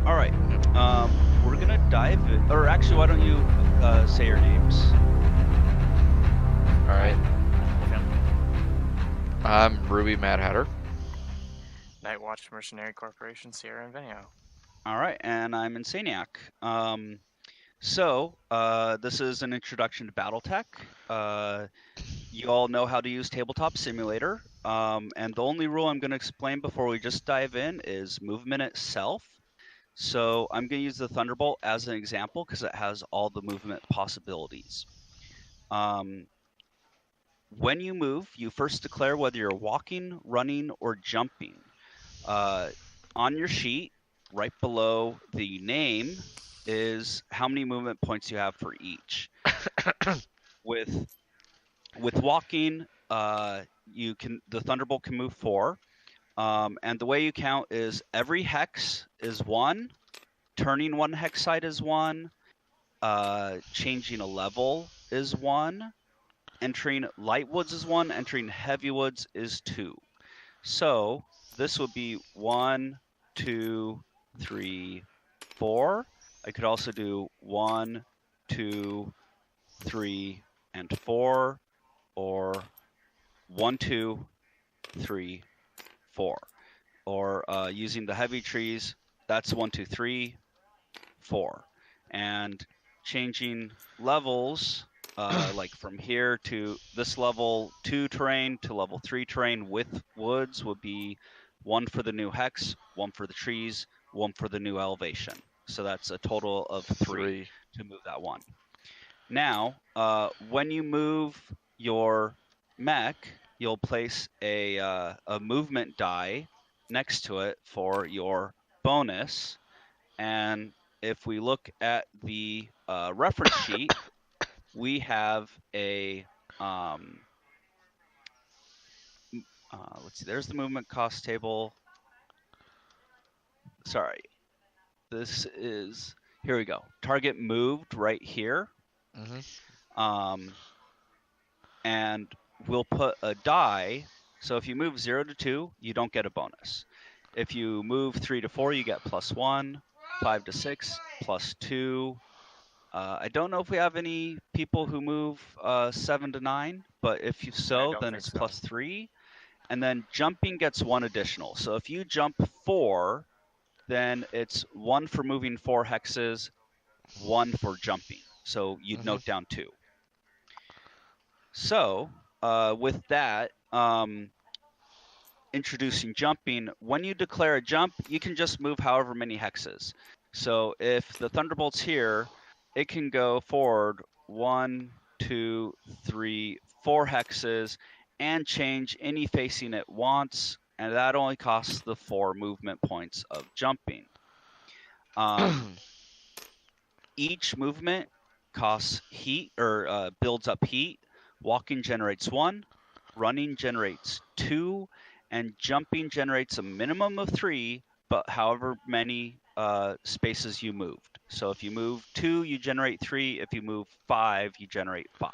All right. We're gonna dive in, or actually, why don't you say your names? All right. Yep. I'm Ruby Mad Hatter. Night Watch Mercenary Corporation, Sierra and Venio. All right, and I'm Insaniac. This is an introduction to Battletech. You all know how to use Tabletop Simulator, and the only rule I'm going to explain before we just dive in is movement itself. So I'm going to use the Thunderbolt as an example because it has all the movement possibilities. When you move, you first declare whether you're walking, running, or jumping. On your sheet, right below the name, is how many movement points you have for each. With walking, the Thunderbolt can move 4, and the way you count is every hex is 1, turning 1 hex side is 1, changing a level is 1, entering light woods is 1, entering heavy woods is 2. So this would be 1, 2, 3, 4. I could also do 1, 2, 3, and 4, or 1, 2, 3, 4. Or using the heavy trees, that's 1, 2, 3, 4. And changing levels, like from here to this level 2 terrain to level 3 terrain with woods would be 1 for the new hex, 1 for the trees, 1 for the new elevation. So that's a total of 3 to move that 1. Now, when you move your mech, you'll place a movement die next to it for your bonus. And if we look at the reference sheet, we have a let's see, there's the movement cost table. Sorry, this is, here we go. Target moved right here. And we'll put a die. So if you move 0 to 2, you don't get a bonus. If you move 3 to 4, you get +1. 5 to 6, +2. I don't know if we have any people who move 7 to 9, but if you then it's so. +3. And then jumping gets 1 additional. So if you jump 4, then it's 1 for moving 4 hexes, 1 for jumping. So you'd note down 2. So with that, introducing jumping, when you declare a jump, you can just move however many hexes. So if the Thunderbolt's here, it can go forward 1, 2, 3, 4 hexes and change any facing it wants, and that only costs the 4 movement points of jumping. Each movement costs heat, or builds up heat. Walking generates 1, running generates 2, and jumping generates a minimum of 3, but however many spaces you moved. So if you move 2, you generate 3. If you move 5, you generate 5.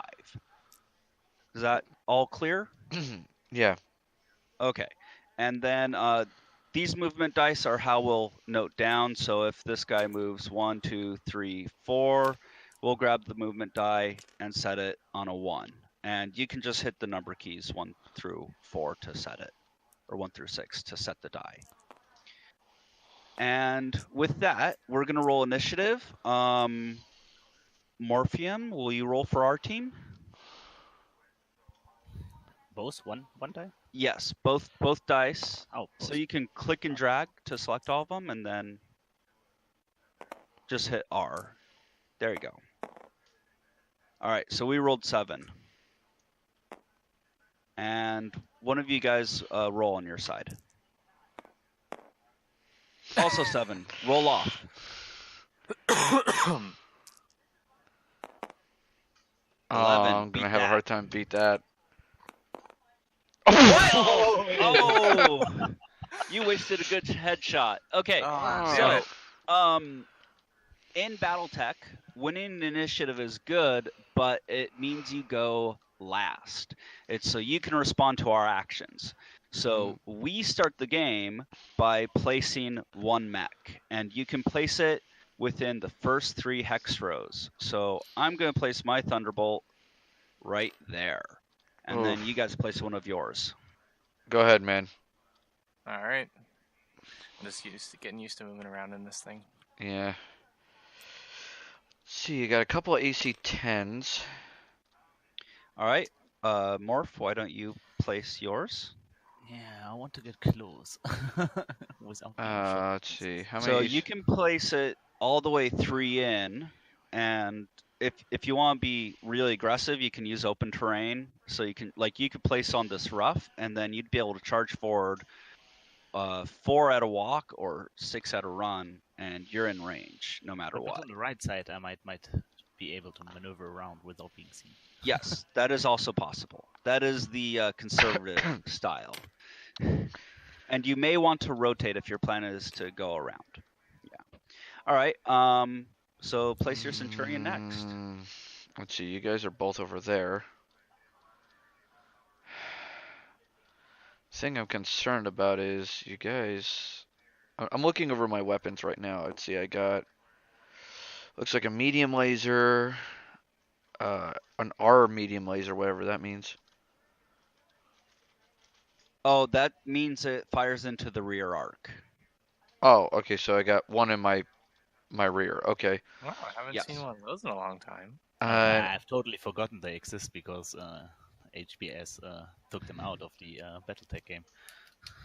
Is that all clear? Yeah. Okay. And then these movement dice are how we'll note down. So if this guy moves 1, 2, 3, 4, we'll grab the movement die and set it on a 1. And you can just hit the number keys 1 through 4 to set it, or 1 through 6 to set the die. And with that, we're going to roll initiative. Morpheum, will you roll for our team? Both one die? Yes, both dice. Oh, so you can click and drag to select all of them, and then just hit R. There you go. All right, so we rolled 7. And one of you guys roll on your side. Also 7. Roll off. 11. I'm gonna have a hard time beat that. Oh! You wasted a good headshot. Okay, so in Battletech, winning an initiative is good, but it means you go last. It's so you can respond to our actions. So we start the game by placing one mech, and you can place it within the first 3 hex rows. So I'm going to place my Thunderbolt right there, and then you guys place one of yours. Go ahead, man. All right. I'm just getting used to moving around in this thing. Yeah. Let's see, you got a couple of AC 10s. All right, Morph, why don't you place yours? Yeah, I want to get close without being shot. Let's see. How many? So you can place it all the way 3 in, and if you want to be really aggressive, you can use open terrain. So you could place on this rough, and then you'd be able to charge forward 4 at a walk or 6 at a run, and you're in range no matter But what. on the right side, I might be able to maneuver around without being seen. Yes, that is also possible. That is the conservative style. And you may want to rotate if your plan is to go around. Yeah. All right. So place your Centurion next. Let's see. You guys are both over there. Thing I'm concerned about is you guys. I'm looking over my weapons right now. Let's see. I got. Looks like a medium laser. An R medium laser, whatever that means. Oh, that means it fires into the rear arc. Oh, okay. So I got one in my rear. Okay. Wow, I haven't seen one of those in a long time. I've totally forgotten they exist because HBS took them out of the Battletech game.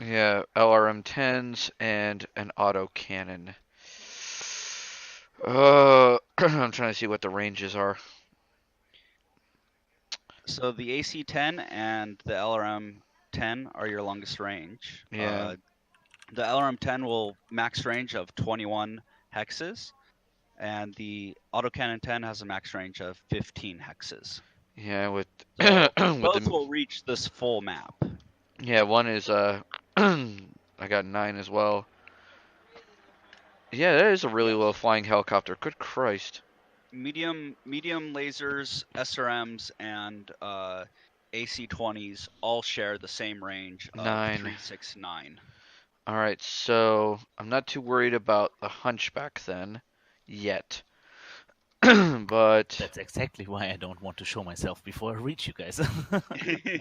Yeah, LRM 10s and an auto cannon. I'm trying to see what the ranges are. So the AC-10 and the LRM-10 are your longest range. Yeah. The LRM-10 will max range of 21 hexes, and the autocannon 10 has a max range of 15 hexes. Yeah, with so both will reach this full map. Yeah, one is I got 9 as well. Yeah, that is a really low flying helicopter. Good Christ. Medium lasers, SRMs, and AC-20s all share the same range of 369. All right, so I'm not too worried about the Hunchback then, yet. But that's exactly why I don't want to show myself before I reach you guys.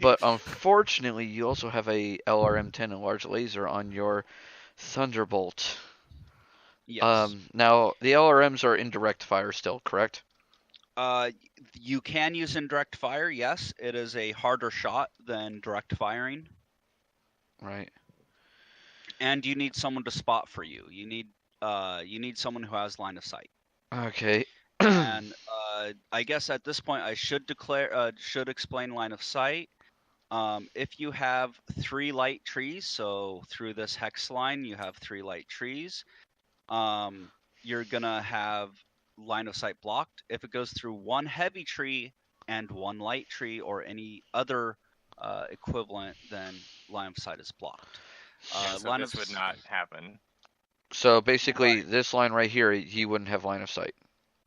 But unfortunately, you also have a LRM-10 and large laser on your Thunderbolt. Yes. Now the LRMs are indirect fire still, correct? You can use indirect fire. Yes, it is a harder shot than direct firing. Right. And you need someone to spot for you. You need someone who has line of sight. Okay. And I guess at this point I should explain line of sight. If you have 3 light trees, so through this hex line you have 3 light trees, you're gonna have line of sight blocked. If it goes through 1 heavy tree and 1 light tree or any other equivalent, then line of sight is blocked. So this would not happen. So basically, this line right here, he wouldn't have line of sight.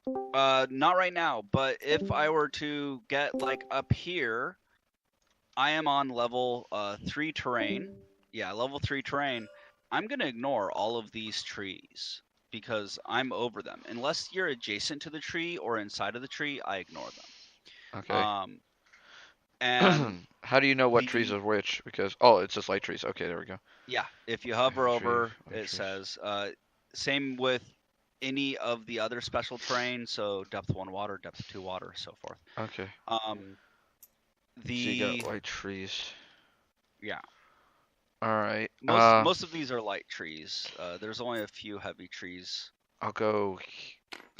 Not right now, but if I were to get like up here, I am on level 3 terrain. Yeah, level 3 terrain. I'm gonna ignore all of these trees because I'm over them. Unless you're adjacent to the tree or inside of the tree, I ignore them. Okay. And how do you know what trees are which? Because it's just light trees. Okay, there we go. Yeah, if you hover over, it says. Same with any of the other special terrain, so depth 1 water, depth 2 water, so forth. Okay. So you got light trees. Yeah. All right. Most of these are light trees. There's only a few heavy trees. I'll go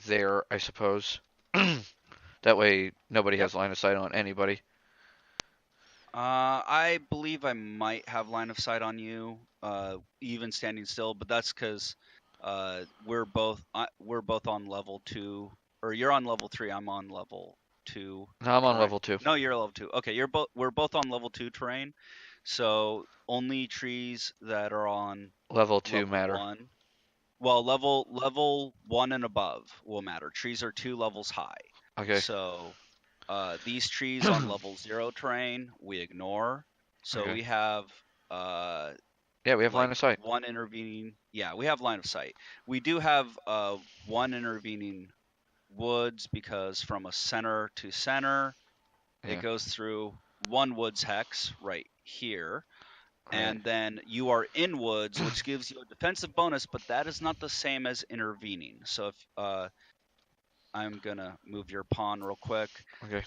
there, I suppose. That way, nobody has line of sight on anybody. I believe I might have line of sight on you, even standing still, but that's because we're both on level 2, or you're on level 3. I'm on level 2. No, I'm on level 2. No, you're level 2. Okay, we're both on level 2 terrain, so only trees that are on level 2 matter. 1. Well, level 1 and above will matter. Trees are 2 levels high. Okay. So these trees on level 0 terrain we ignore. So we have Yeah, we have line like of sight. one intervening. Yeah, we have line of sight. We do have one intervening woods because from a center to center, Yeah. it goes through one woods hex right here. Right. And then you are in woods, which gives you a defensive bonus, but that is not the same as intervening. So if I'm gonna move your pawn real quick. Okay.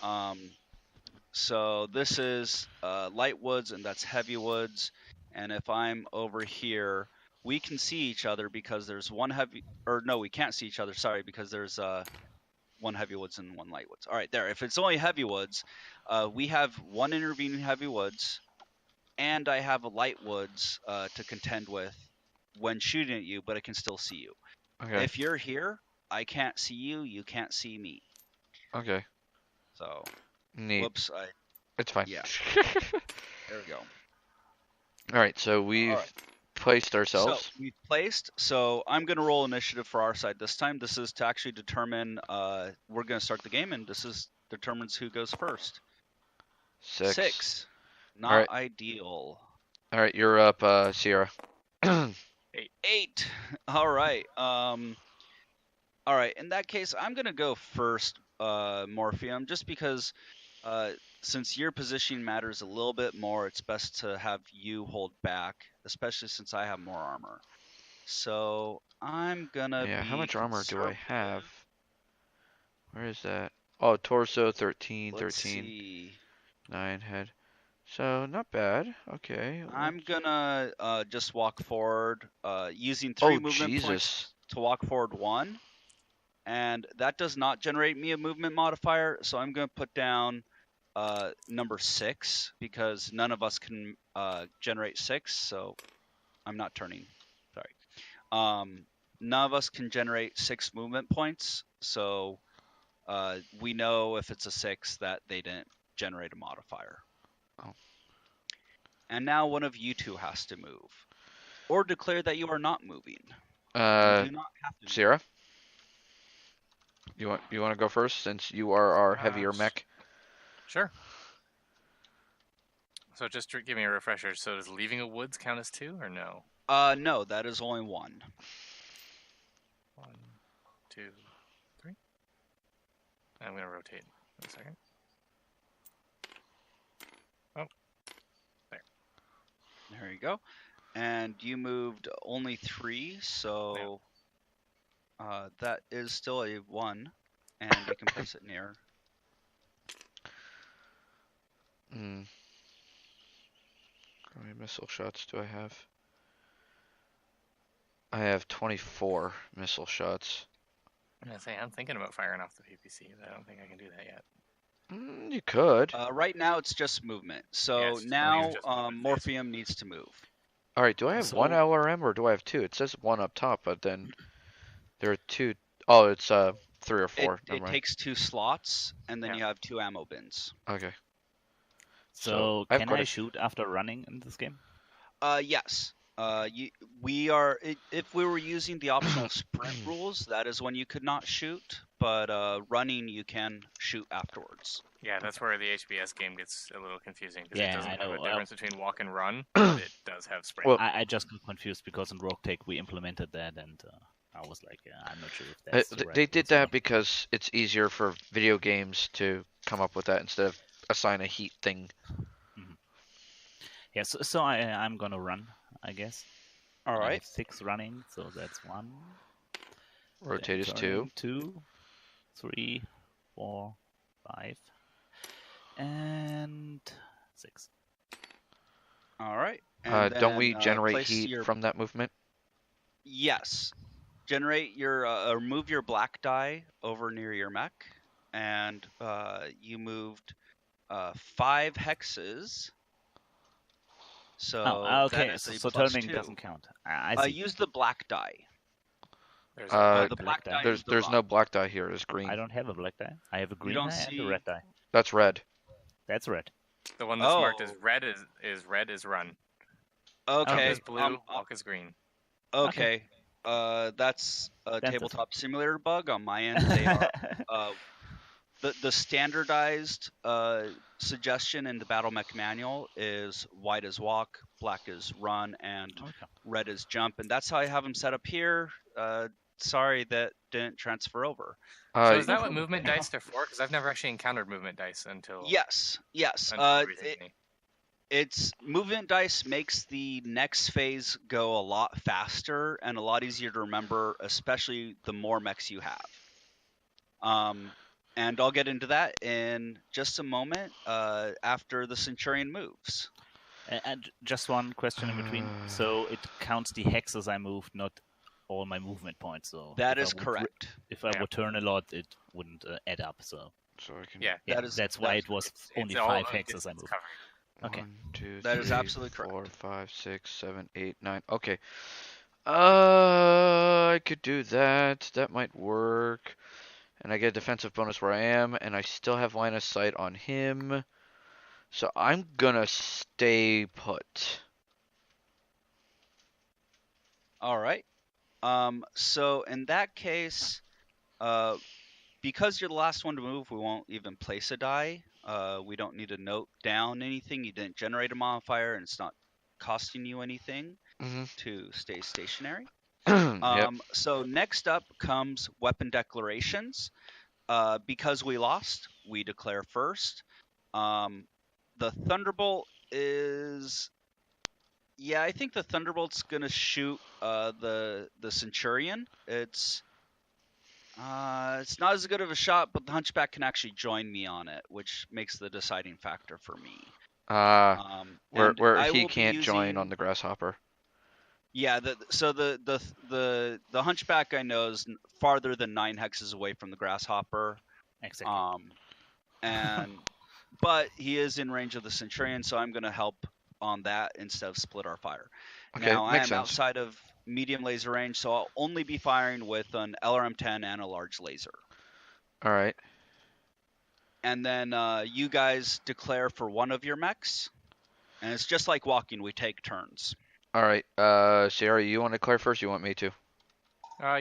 So this is light woods, and that's heavy woods. And if I'm over here, we can see each other because there's one heavy, or no, we can't see each other. Sorry, because there's one heavy woods and one light woods. All right, there. If it's only heavy woods, we have one intervening heavy woods, and I have a light woods to contend with when shooting at you, but I can still see you. Okay. If you're here, I can't see you. You can't see me. Okay. So, Neat. whoops. It's fine. Yeah. There we go. All right. So we've All right. placed ourselves. So we've placed. So I'm going to roll initiative for our side this time. This is to actually determine. We're going to start the game, and this determines who goes first. 6. Not All right. ideal. All right. You're up, Sierra. 8. All right. All right. In that case, I'm going to go first, Morpheum, just because since your position matters a little bit more, it's best to have you hold back, especially since I have more armor. So I'm going to Yeah. be How much armor do I conservative. have? Where is that? Oh, torso 13, Let's 13, see. 9 head. So not bad. Okay. I'm going to just walk forward using 3 Oh, movement Jesus. points to walk forward 1. And that does not generate me a movement modifier, so I'm going to put down number 6 because none of us can generate 6, so I'm not turning. Sorry. None of us can generate 6 movement points, so we know if it's a 6 that they didn't generate a modifier. Oh. And now one of you two has to move, or declare that you are not moving. You do not have to move. Sierra? You want to go first since you are our heavier mech? Sure. So just to give me a refresher. So does leaving a woods count as 2 or no? No, that is only 1. 1, 2, 3. I'm gonna rotate. In a second. Oh, there. There you go. And you moved only 3, so that is still a 1, and you can place it near. How many missile shots do I have? I have 24 missile shots. I'm gonna say I'm thinking about firing off the PPC, but I don't think I can do that yet. You could. Right now it's just movement. So Yeah, it's now just movement. Morpheum needs to move. All right, do I have So- 1 LRM or do I have 2? It says 1 up top, but then there are 2. Oh, it's 3 or 4. It takes 2 slots, and then Yeah. you have 2 ammo bins. Okay. So I have can quite I a- shoot after running in this game? Yes. If we were using the optional sprint rules, that is when you could not shoot, but running you can shoot afterwards. Yeah, that's where the HBS game gets a little confusing because Yeah, it doesn't I have a know. difference between walk and run, but it does have sprint. Well- I just got confused because in Rogue Take we implemented that, and I was like, I'm not sure if that's the right They did rules or that not. because it's easier for video games to come up with that instead of assign a heat thing. Yeah, so I'm gonna run, I guess. All I right. have 6 running, so that's 1. Rotate is Then 2. turning 2, 3, 4, 5, and 6. All right. And Don't we then, generate place heat your- from that movement? Yes. Generate your or move your black die over near your mech, and you moved 5 hexes. So Oh, okay. that is a So plus turning 2. doesn't count. I see. Use the black die. There's The black black die. die. is the There's rock. no black die here. It's green. I don't have a black die. I have a green don't die and see- a red die. That's red. That's red. the one that's marked as Oh. red is run. Okay. Walk is blue. Walk is green. Okay. That's a That's tabletop simulator bug on my end. They are the standardized suggestion in the Battle Mech manual is white is walk, black is run, and Okay. red is jump, and that's how I have them set up here. Sorry that didn't transfer over. So is that what movement dice are for? Because I've never actually encountered movement dice until Yes. recently. It's movement dice makes the next phase go a lot faster and a lot easier to remember, especially the more mechs you have. And I'll get into that in just a moment after the Centurion moves. And just one question in between. So it counts the hexes I moved, not all my movement points. So that is correct. If I would turn a lot, it wouldn't add up. So I can. Yeah, that's why it was only 5 hexes I moved. Okay. 1, 2, that 3, is absolutely correct. 4, 5, 6, 7, 8, 9. Okay. I could do that. That might work. And I get a defensive bonus where I am, and I still have line of sight on him. So I'm gonna stay put. All right. So in that case, because you're the last one to move, we won't even place a die. We don't need to note down anything. You didn't generate a modifier, and it's not costing you anything to stay stationary. Yep. So next up comes weapon declarations. Because we lost, we declare first. The Thunderbolt is... Yeah, I think the Thunderbolt's going to shoot the Centurion. It's not as good of a shot, but the Hunchback can actually join me on it, which makes the deciding factor for me. Where he can't join on the Grasshopper. Yeah, so the Hunchback I know is farther than 9 hexes away from the Grasshopper. Exactly. But he is in range of the Centurion, so I'm going to help on that instead of split our fire. Okay, now I am sense. outside of medium laser range, so I'll only be firing with an LRM-10 and a large laser. All right. And then you guys declare for one of your mechs, and it's just like walking. We take turns. All right. Sierra, you want to declare first? Or you want me to?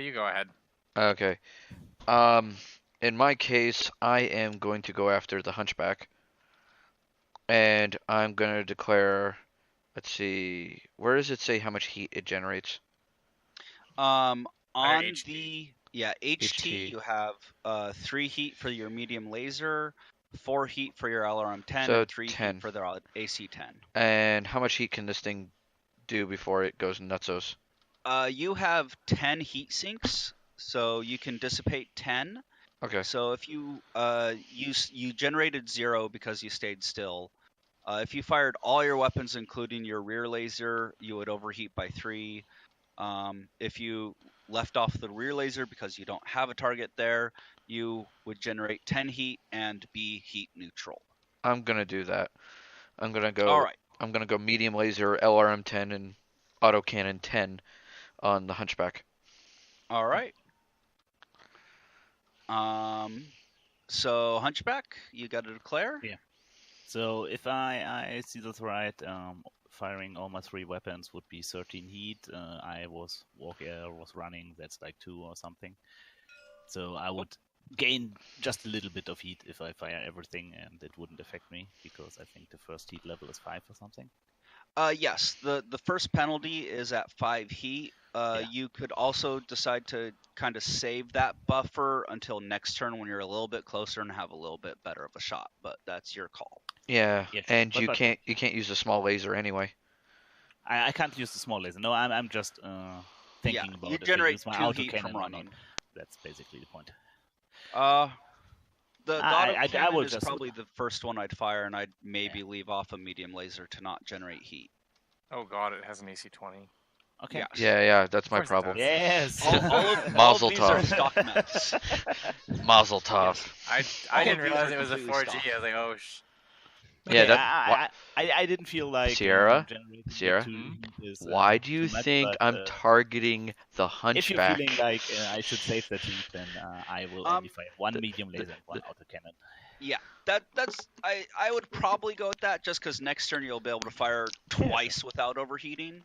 You go ahead. Okay. In my case, I am going to go after the Hunchback, and I'm going to declare. Let's see. Where does it say how much heat it generates? On HT. the HT, you have 3 heat for your medium laser, 4 heat for your LRM-10, So and 3 10. heat for their AC-10. And how much heat can this thing do before it goes nutsos? You have 10 heat sinks, so you can dissipate 10. Okay. So if you you generated 0 because you stayed still. If you fired all your weapons, including your rear laser, you would overheat by 3. If you left off the rear laser because you don't have a target there, you would generate 10 heat and be heat neutral. I'm gonna do that. I'm gonna go. All right. I'm gonna go medium laser, LRM-10, and autocannon 10 on the Hunchback. All right. So Hunchback, you got to declare. Yeah. So if I see this right, firing all my 3 weapons would be 13 heat. I was running, that's like 2 or something. So I would gain just a little bit of heat if I fire everything, and it wouldn't affect me because I think the first heat level is 5 or something. Yes, the first penalty is at 5 heat. You could also decide to kind of save that buffer until next turn when you're a little bit closer and have a little bit better of a shot, but that's your call. Yeah, Yeah, and but- you but- can't use a small laser anyway. I can't use the small laser. No, I'm just thinking about you if I generate use my 2 heat autocannon from or running. not. That's basically the point. The I autocannon would is just- probably the first one I'd fire, and I'd maybe leave off a medium laser to not generate heat. Oh god, it has an AC-20. Okay. Yes. Yeah, that's my course it problem. does. Yes. All of Mazel these are tov. stock mechs. Mazel tov. I All didn't of these realize are it was a completely 4G. I was like, oh Yeah, Okay, that. I didn't feel like Sierra? generating Sierra? the 2 heat is, Why do you too much, think but, I'm targeting the if you're Hunchback? feeling like I should save that heat, then I will only fire 1 medium laser and 1 autocannon. Yeah, that's I would probably go with that just because next turn you'll be able to fire twice without overheating,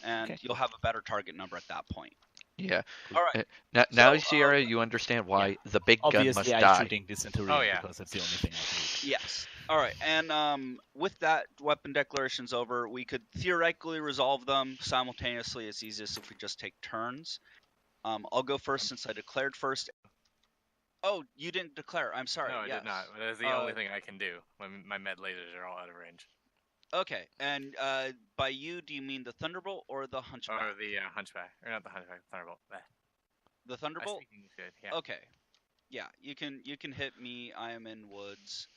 and Okay. you'll have a better target number at that point. Yeah. All right. Now, So, Sierra, you understand why the big gun must Obviously, I'm die. shooting this into Oh, Rio yeah. because it's the only thing I can do. Yes. All right. And with that, weapon declarations over. We could theoretically resolve them simultaneously. It's easiest if we just take turns. I'll go first since I declared first. Oh, you didn't declare. I'm sorry. No, I yes. did not. But that's the only thing I can do. My med lasers are all out of range. Okay. And by you, do you mean the Thunderbolt or the Hunchback? Or the Hunchback. Or not the Hunchback, the Thunderbolt. The I Thunderbolt? think English good, yeah. Okay. Yeah, you can hit me. I am in woods.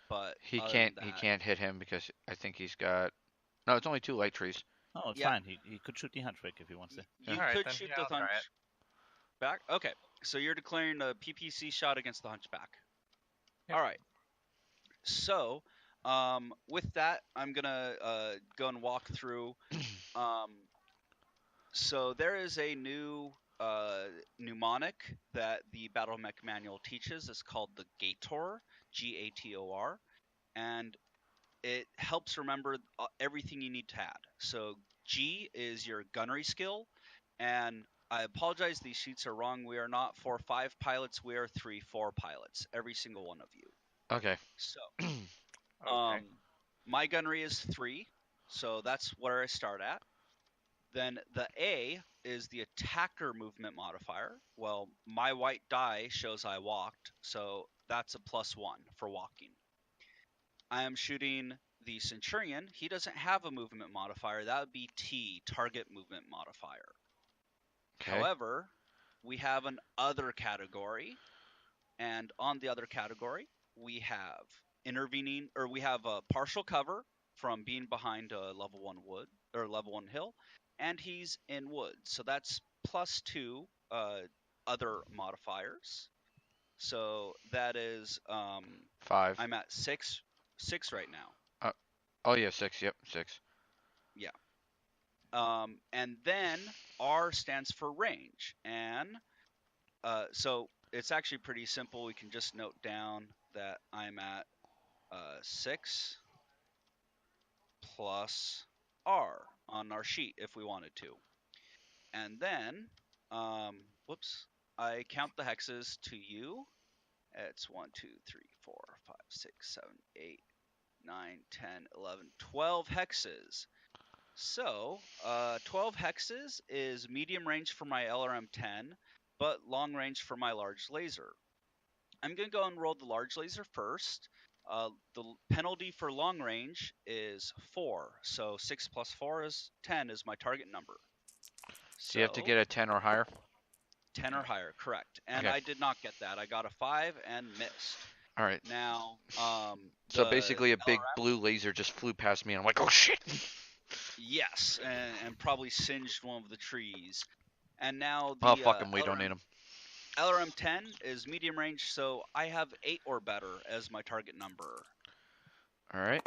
But He other can't. than He that- can't hit him because I think he's got. No, it's only 2 light trees. Oh, it's Yeah. fine. He could shoot the Hunchback if he wants to. You Alright, could then. shoot Yeah, the I'll try it. Hunchback. Okay, so you're declaring a PPC shot against the Hunchback. Yep. All right. So, with that, I'm gonna go and walk through. So there is a new mnemonic that the Battle Mech Manual teaches. It's called the Gator, Gator, and it helps remember everything you need to add. So G is your gunnery skill, and I apologize, these sheets are wrong. We are not 4-5 pilots. We are 3-4 pilots. Every single one of you. Okay. So, Okay. my gunnery is 3, so that's where I start at. Then the A is the attacker movement modifier. Well, my white die shows I walked, so that's a +1 for walking. I am shooting the Centurion. He doesn't have a movement modifier. That would be T, target movement modifier. Okay. However, we have an other category, and on the other category, we have we have a partial cover from being behind a level 1 wood or level 1 hill, and he's in wood. So that's +2 other modifiers. So that is 5. I'm at 6 right now. Oh yeah, 6. Yep, 6. And then R stands for range, and so it's actually pretty simple. We can just note down that I'm at 6 plus R on our sheet if we wanted to. And then, whoops, I count the hexes to you. It's 1, 2, 3, 4, 5, 6, 7, 8, 9, 10, 11, 12 hexes. So, 12 hexes is medium range for my LRM-10, but long range for my large laser. I'm going to go and roll the large laser first. The penalty for long range is 4, so 6 plus 4 is 10 is my target number. So you have to get a 10 or higher? 10 or higher, correct. And Okay. I did not get that. I got a 5 and missed. All right. Now, So the basically, a big LRM blue laser just flew past me, and I'm like, oh shit! Yes, and probably singed one of the trees. And now the Oh fuck him, we don't need him. LRM-10 is medium range, so I have 8 or better as my target number. All right.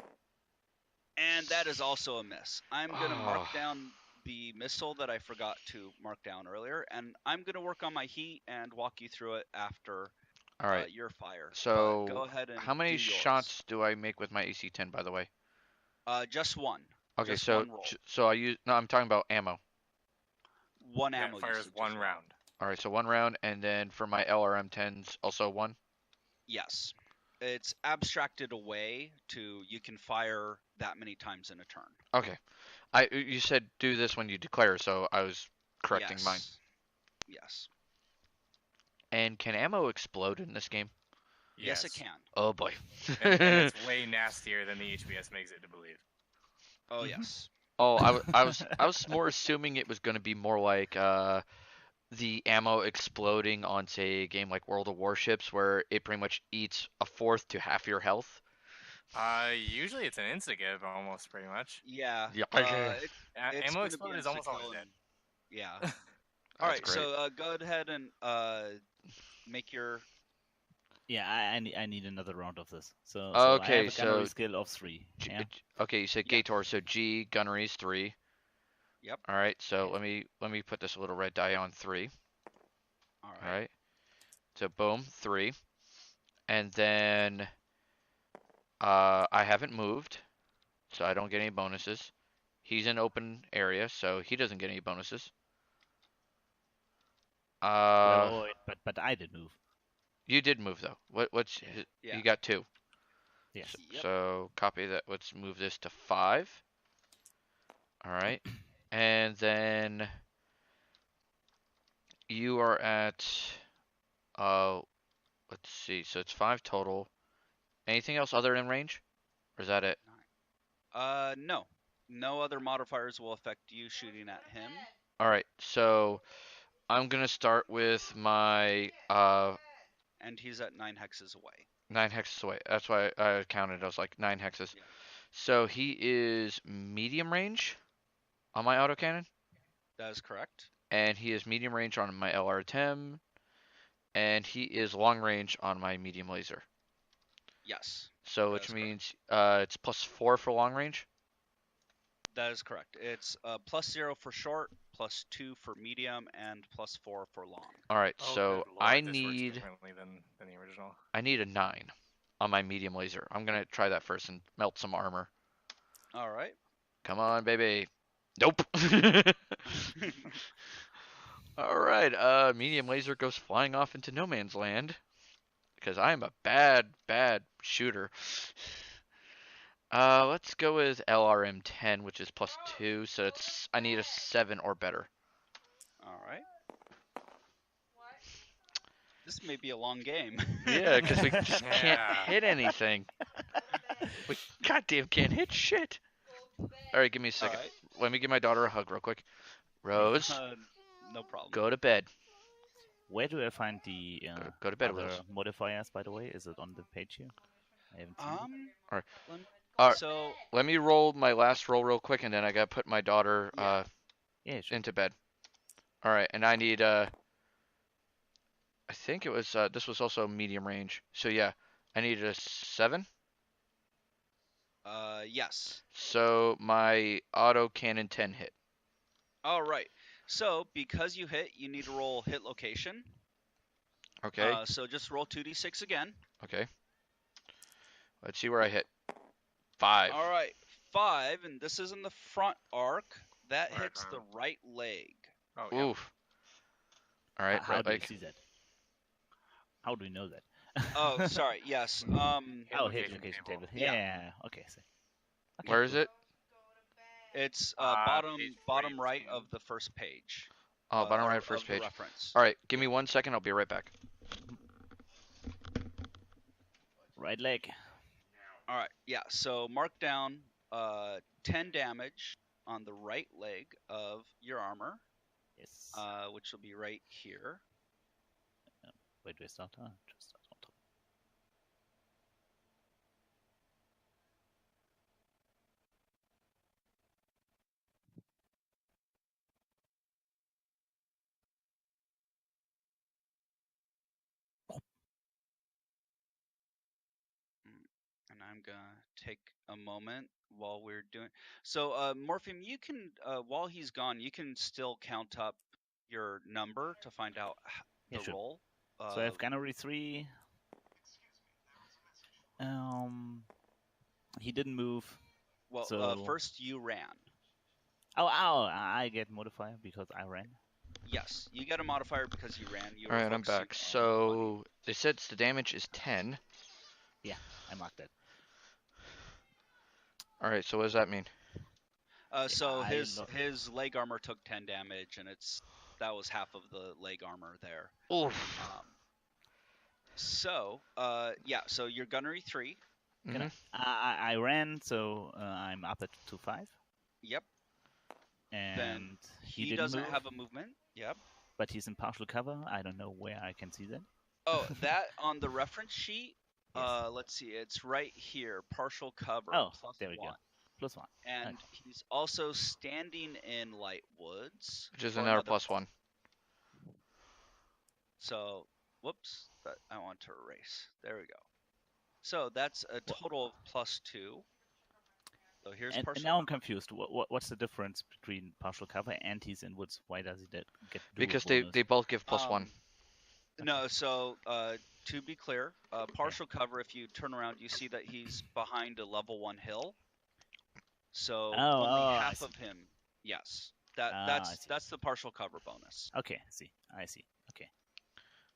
And that is also a miss. I'm going to mark Oh. down the missile that I forgot to mark down earlier, and I'm going to work on my heat and walk you through it after All right. your fire. So But go ahead and how many do yours. shots do I make with my AC-10, by the way? Just one. Okay, Just so one roll. so I use no, I'm talking about ammo. One Yeah, ammo it fires usage one as well. round. All right, so 1 round, and then for my LRM-10s, also 1. Yes. It's abstracted away to you can fire that many times in a turn. Okay. You said do this when you declare, so I was correcting mine. Yes. And can ammo explode in this game? Yes, it can. Oh boy. And it's way nastier than the HBS makes it to believe. Oh, Mhm. yes. Oh, I was more assuming it was going to be more like the ammo exploding on, say, a game like World of Warships, where it pretty much eats a fourth to half your health. Usually it's an insta-give almost, pretty much. Yeah. Yeah. It's Ammo gonna explode be is almost always insta-kill dead. and- Yeah. That's All right. great. So go ahead and make your. Yeah, I need another round of this. So I Okay, have a gunnery so skill of 3. Yeah. Okay, you said Yeah. Gator, so G gunnery is 3. Yep. All right, so let me put this little red die on 3. All All right. right. So boom, 3. And then I haven't moved, so I don't get any bonuses. He's in open area, so he doesn't get any bonuses. Well, but I did move. You did move though. What's Yeah. Yeah. you got 2. Yes. Yep. So copy that. Let's move this to 5. All right. And then you are at let's see. So it's 5 total. Anything else other than range? Or is that it? No. No other modifiers will affect you shooting at him. All right. So I'm going to start with my And he's at 9 hexes away. 9 hexes away. That's why I counted. I was like 9 hexes. Yeah. So he is medium range on my autocannon, That is correct. and he is medium range on my LRTM, and he is long range on my medium laser. Yes. So That which is means it's +4 for long range. That is correct. It's +0 for short, +2 for medium, and +4 for long. All right. Oh, So good lord, I this works need differently than the original. a 9 on my medium laser. I'm gonna try that first and melt some armor. All right. Come on, baby. Nope. All right. Medium laser goes flying off into no man's land because I am a bad shooter. Let's go with LRM 10, which is +2, so I need a 7 or better. All right. This may be a long game. Yeah, because we just can't Yeah. hit anything. We goddamn can't hit shit. All right, give me a All second. right. Let me give my daughter a hug real quick. Rose, No problem. go to bed. Where do I find the Go to bed, other Rose. modifiers? By the way, is it on the page here? I haven't seen it. All right. Lem- right. So Let me roll my last roll real quick, and then I gotta put my daughter Yeah. Yeah, sure. into bed. All right, and I need I think it was this was also medium range. So yeah, I needed a 7. yes. So my auto cannon 10 hit. All right. So because you hit, you need to roll hit location. Okay. So just roll 2d6 again. Okay. Let's see where I hit. 5. All right. 5, and this is in the front arc. That Right hits the arm. right leg. Oh, yeah. Oof. All right. How Right do you leg. see that? How do we know that? Oh, sorry. Yes. Hit Oh, location hit location table. table. Yeah. Yeah. Okay. So. Okay, Where is cool. it? It's Page bottom right 14. of the first page. Oh, bottom or right first of the page. reference. All right. Give me 1 second. I'll be right back. Right leg. All right. Yeah. So mark down 10 damage on the right leg of your armor, Yes. which will be right here. Where do I start? Just start on top. And I'm gonna take a moment while we're doing. So, Morpheum, you can while he's gone, you can still count up your number to find out Yeah, the sure. roll. So I have gunnery 3. He didn't move. Well, so- first you ran. Oh, I get modifier because I ran. Yes, you get a modifier because you ran. You All were right. I'm focusing back. on So it said the damage is 10. Yeah, I marked that. All right. So what does that mean? so I his leg armor took 10 damage, and that was half of the leg armor there. Oof. So so your gunnery 3. Mhm. I ran, so I'm up to 5. Yep. And Then he he didn't doesn't move, have a movement. Yep. but he's in partial cover. I don't know where I can see that. Oh, that on the reference sheet. Yes. Let's see. It's right here. Partial cover. Oh, plus there we go. 1. +1. And he's also standing in light woods. Which is for another +1. So, whoops. I want to erase. There we go. So that's a total of +2. So here's And partial now I'm cover. confused. What's the difference between partial cover and he's in woods? Why does he get dual Because bonus? they both give +1. No, so to be clear, partial cover, if you turn around, you see that he's behind a level 1 hill. So only I half see. of him. Yes. I see. That's the partial cover bonus. Okay, I see.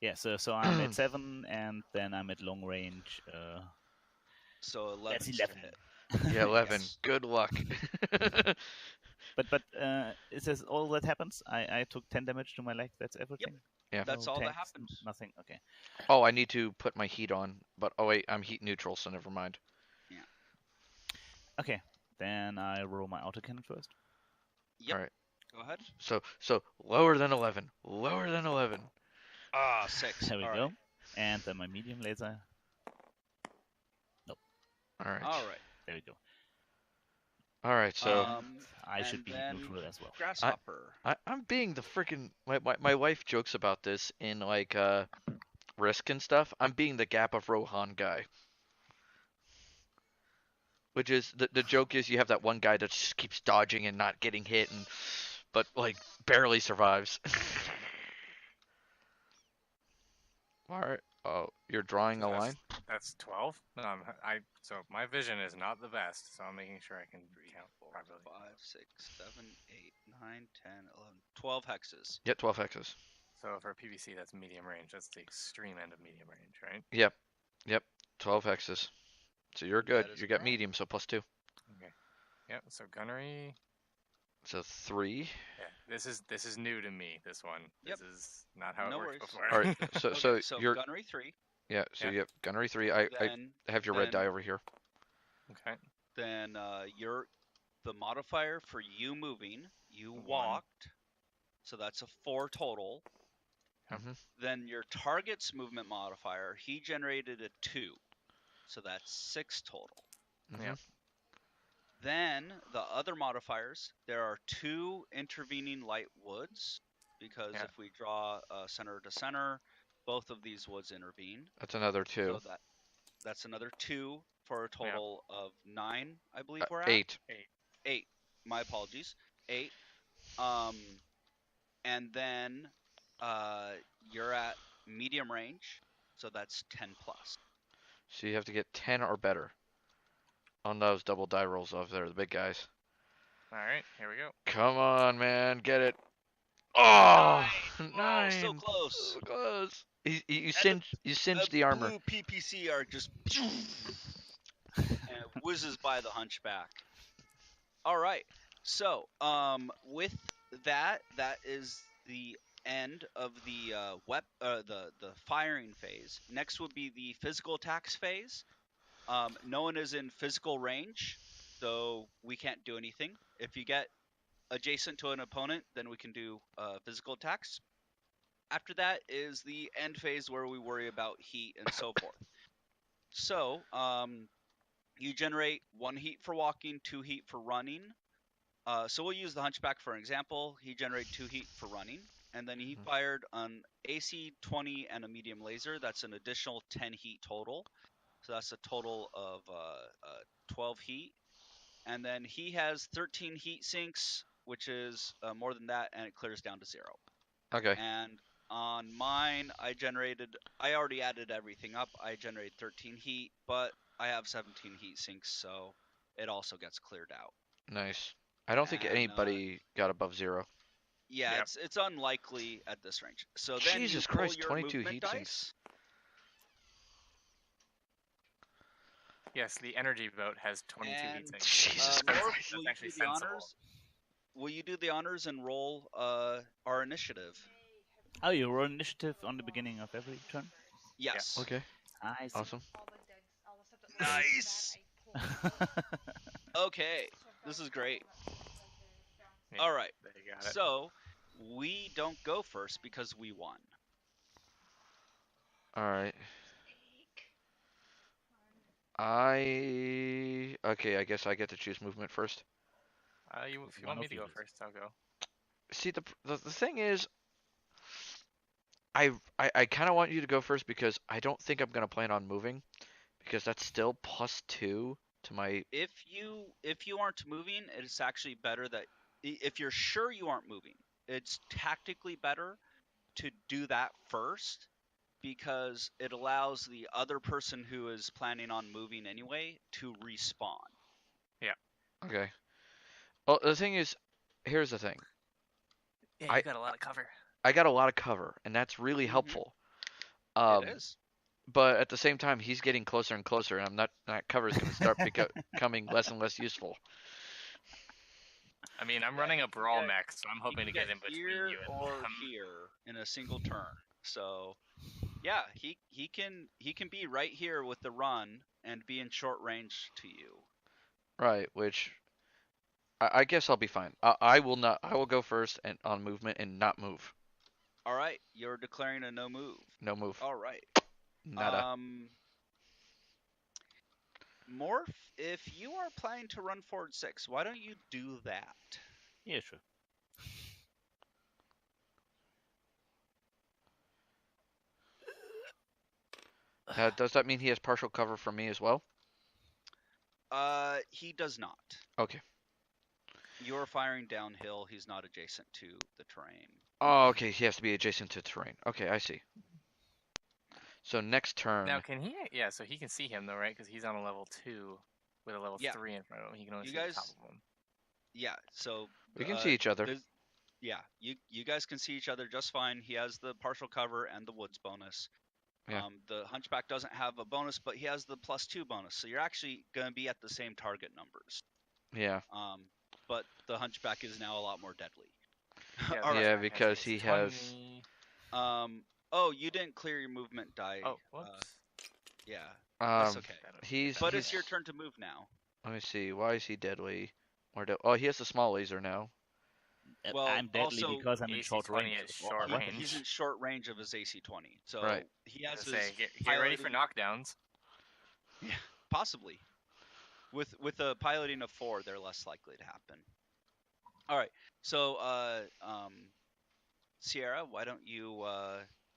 Yeah, so I'm at 7, and then I'm at long range. So 11 That's to 11. hit. Yeah, 11. Yes. Good luck. But it says all that happens. I took 10 damage to my leg. That's everything. Yeah. That's No all that tanks, happens. Nothing. Okay. Oh, I need to put my heat on, but oh wait, I'm heat neutral, so never mind. Okay. Then I roll my autocannon first. Yep. All right. Go ahead. So lower than 11. Lower than 11. Ah, 6. There we All go. right. And then my medium laser. All right. All right. There we go. All right. So And I should and be then neutral as well. Grasshopper. I'm being the freaking my wife jokes about this in like Risk and stuff. I'm being the Gap of Rohan guy. Which is the joke is you have that one guy that just keeps dodging and not getting hit and but like barely survives. All right. Oh, you're drawing a line? That's 12. So my vision is not the best, so I'm making sure I can count 4, properly. 5, 6, 7, 8, 9, 10, 11, 12 hexes. Yep, 12 hexes. So for PVC, that's medium range. That's the extreme end of medium range, right? Yep. 12 hexes. So you're good. That is You got correct. medium, so +2. Okay. Yep. So gunnery. So 3. Yeah. This is new to me. This one. Yep. This is not how No it worked worries. before. All right. So Okay, so you're gunnery 3. yeah. So Yeah. you have gunnery 3. I Then have your red then- die over here. Okay. then the modifier for you moving, you 1. walked. So that's a 4 total. Mhm. Then your target's movement modifier, he generated a 2. So that's 6 total. Mhm. Yep. Then the other modifiers, there are 2 intervening light woods, because Yeah. if we draw center to center, both of these woods intervene. That's another 2. So that's another 2 for a total of 9, I believe we're at. 8. 8. My apologies. 8. And then you're at medium range, so that's 10 plus. So you have to get 10 or better on those double die rolls over there, the big guys. All right. Here we go. Come on, man, get it. Oh, 9. Oh, so close. So close. You And singed the armor. Blue PPC are just and whizzes by the hunchback. All right. So, with that is the end of the the firing phase. Next would be the physical attacks phase. No one is in physical range, so we can't do anything. If you get adjacent to an opponent, then we can do physical attacks. After that is the end phase where we worry about heat and so forth. So, you generate 1 heat for walking, 2 heat for running. So we'll use the hunchback for an example. He generated 2 heat for running, and then he fired an AC 20 and a medium laser. That's an additional 10 heat total. So that's a total of 12 heat. And then he has 13 heat sinks, which is more than that, and it clears down to 0. Okay. And on mine, I already added everything up. I generated 13 heat, but I have 17 heat sinks, so it also gets cleared out. Nice. I don't think And, anybody got above 0. Yeah, Yep. it's unlikely at this range. So then Jesus you roll Christ, your 22 movement heat dice. sinks. Yes, the energy boat has 22 heat And, sinks. Jesus Morph, Christ. will That's you actually do the sensible. honors? Will you do the honors and roll our initiative? Oh, you roll initiative on the beginning of every turn? Yes. Okay. I see. Awesome. Nice. Okay, this is great. Yeah, All right. There you got it. So we don't go first because we won. All right. Okay, I guess I get to choose movement first. If you One want me of to you go does. first, I'll go. See, the thing is, I kind of want you to go first because I don't think I'm gonna plan on moving, because that's still +2 to my. If you aren't moving, it's actually better that if you're sure you aren't moving, it's tactically better to do that first, because it allows the other person who is planning on moving anyway to respawn. Okay. Well, the thing is, here's the thing. Yeah, you got a lot of cover. I got a lot of cover, and that's really Mhm. helpful. It is. But at the same time, he's getting closer and closer, and that cover is going to start becoming less and less useful. I mean, I'm Yeah, running he a can brawl get- mech, so I'm He hoping can to get get in between here you and or them. here in a single turn. So, yeah, he can be right here with the run and be in short range to you. Right, which I guess I'll be fine. I will not. I will go first and on movement and not move. All right, you're declaring a no move. No move. All right. Nada. Morph, if you are planning to run forward 6, why don't you do that? Yeah, sure. Now, does that mean he has partial cover from me as well? He does not. Okay. You're firing downhill. He's not adjacent to the terrain. Oh, okay. He has to be adjacent to terrain. Okay, I see. So next turn. Now, can he? Yeah, so he can see him though, right? Because he's on a level 2 with a level Yeah. 3 in front of him. He can only You see guys- the top of him. Yeah, so We can see each other. Yeah, you guys can see each other just fine. He has the partial cover and the woods bonus. Yeah. The hunchback doesn't have a bonus, but he has the +2 bonus, so you're actually going to be at the same target numbers. Yeah. But the hunchback is now a lot more deadly. Yeah, All right. Yeah, Hunchback because has he 20. has. Oh, you didn't clear your movement die. Oh, whoops. Yeah, that's okay. But He's. it's your turn to move now. Let me see. Why is he deadly? Oh, he has the small laser now. Well, I'm deadly also, because I'm in short AC-20 range. is of all short my range. weapons. He's in short range of his AC-20, so Right. he I has was his gonna say, get ready for knockdowns. Yeah, possibly. With a piloting of 4, they're less likely to happen. All right. So, Sierra, why don't you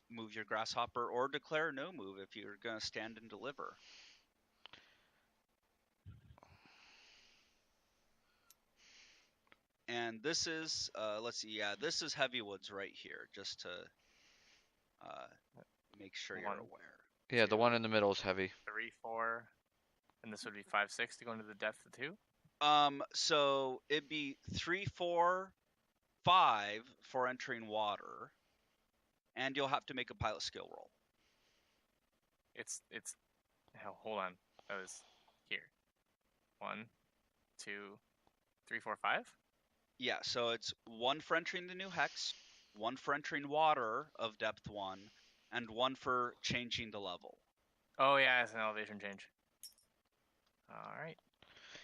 move your grasshopper or declare no move if you're going to stand and deliver? And this is, let's see, yeah, this is Heavy Woods right here, just to make sure you're One. aware. Yeah, the 2, one in the middle is heavy. 3, 4, and this would be 5, 6 to go into the depth of 2. So it'd be 3, 4, 5 for entering water, and you'll have to make a pilot skill roll. It's. Hell, hold on. That was here. 1, 2, 3, 4, 5. Yeah, so it's 1 for entering the new hex, 1 for entering water of depth 1, and 1 for changing the level. Oh yeah, it's an elevation change. All right.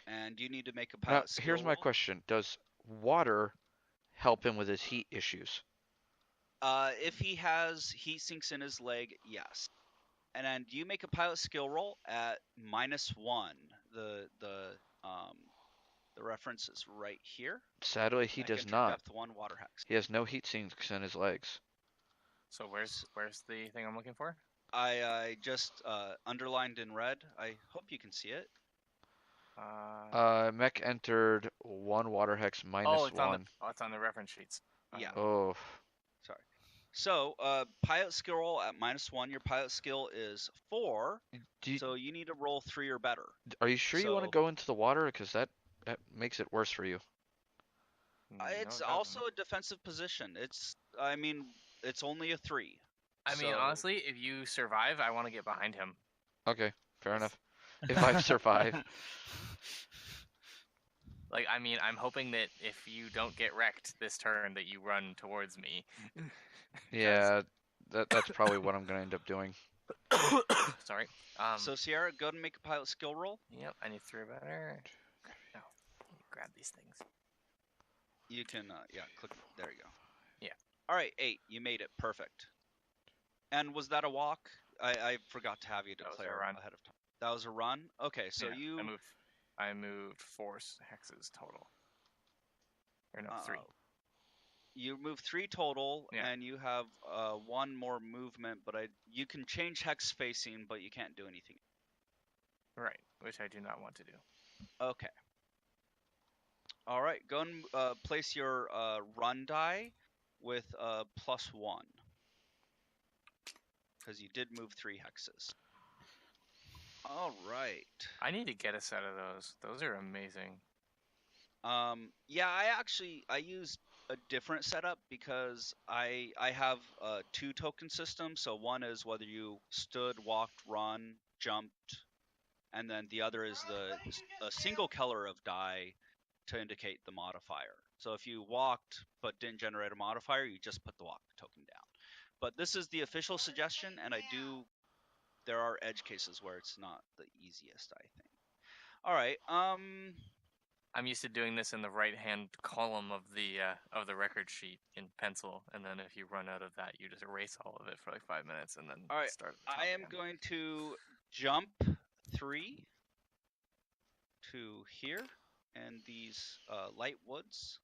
And you need to make a Now, pilot skill here's my roll. question: does water help him with his heat issues? If he has heat sinks in his leg, yes. And then you make a pilot skill roll at -1. The reference is right here. Sadly, he Mech does enter not. Depth 1 water hex. He has no heat sinks in his legs. So where's the thing I'm looking for? I just underlined in red. I hope you can see it. Mech entered 1 water hex -1. It's on the reference sheets. Yeah. Oh. Sorry. So, pilot skill roll at -1. Your pilot skill is 4, so you need to roll 3 or better. Are you sure you want to go into the water? Because that makes it worse for you. It's also a defensive position. It's only a 3. I mean, honestly, if you survive, I want to get behind him. Okay, fair enough. If I survive. Like, I mean, I'm hoping that if you don't get wrecked this turn, that you run towards me. Yeah, that's probably what I'm going to end up doing. Sorry. So, Sierra, go ahead and make a pilot skill roll. Yep, I need 3 or better. No, grab these things. You can, click. There you go. Yeah. All right, 8. You made it. Perfect. And was that a walk? I forgot to have you declare ahead of time. That was a run? Okay, so yeah, I moved 4 hexes total. Or no, 3. You moved 3 total, Yeah. and you have 1 more movement, but you can change hex spacing, but you can't do anything. Right, which I do not want to do. Okay. All right, go and place your run die with +1. Because you did move 3 hexes. All right. I need to get a set of those. Those are amazing. Yeah, I used a different setup because I have a 2 token system. So one is whether you stood, walked, run, jumped, and then the other is a single color of die to indicate the modifier. So if you walked but didn't generate a modifier, you just put the walk token down. But this is the official suggestion, and there are edge cases where it's not the easiest, I think. All right. I'm used to doing this in the right-hand column of the record sheet in pencil, and then if you run out of that, you just erase all of it for like 5 minutes and then All right. start at the top I am again. going to jump 3 to here and these light woods.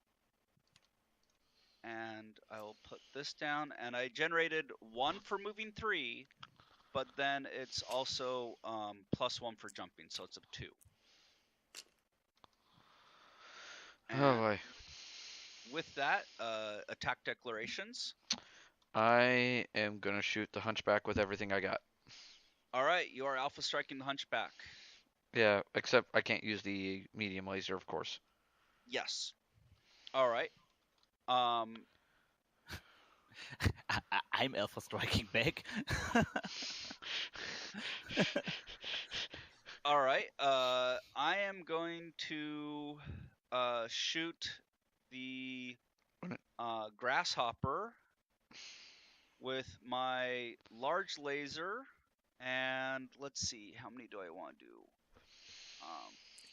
And I'll put this down. And I generated 1 for moving 3, but then it's also +1 for jumping, so it's a 2. Oh And boy. with that, attack declarations. I am gonna shoot the hunchback with everything I got. All right, you are alpha striking the hunchback. Yeah, except I can't use the medium laser, of course. Yes. All right. I'm alpha striking back. All right. I am going to shoot the grasshopper with my large laser, and let's see, how many do I want to do?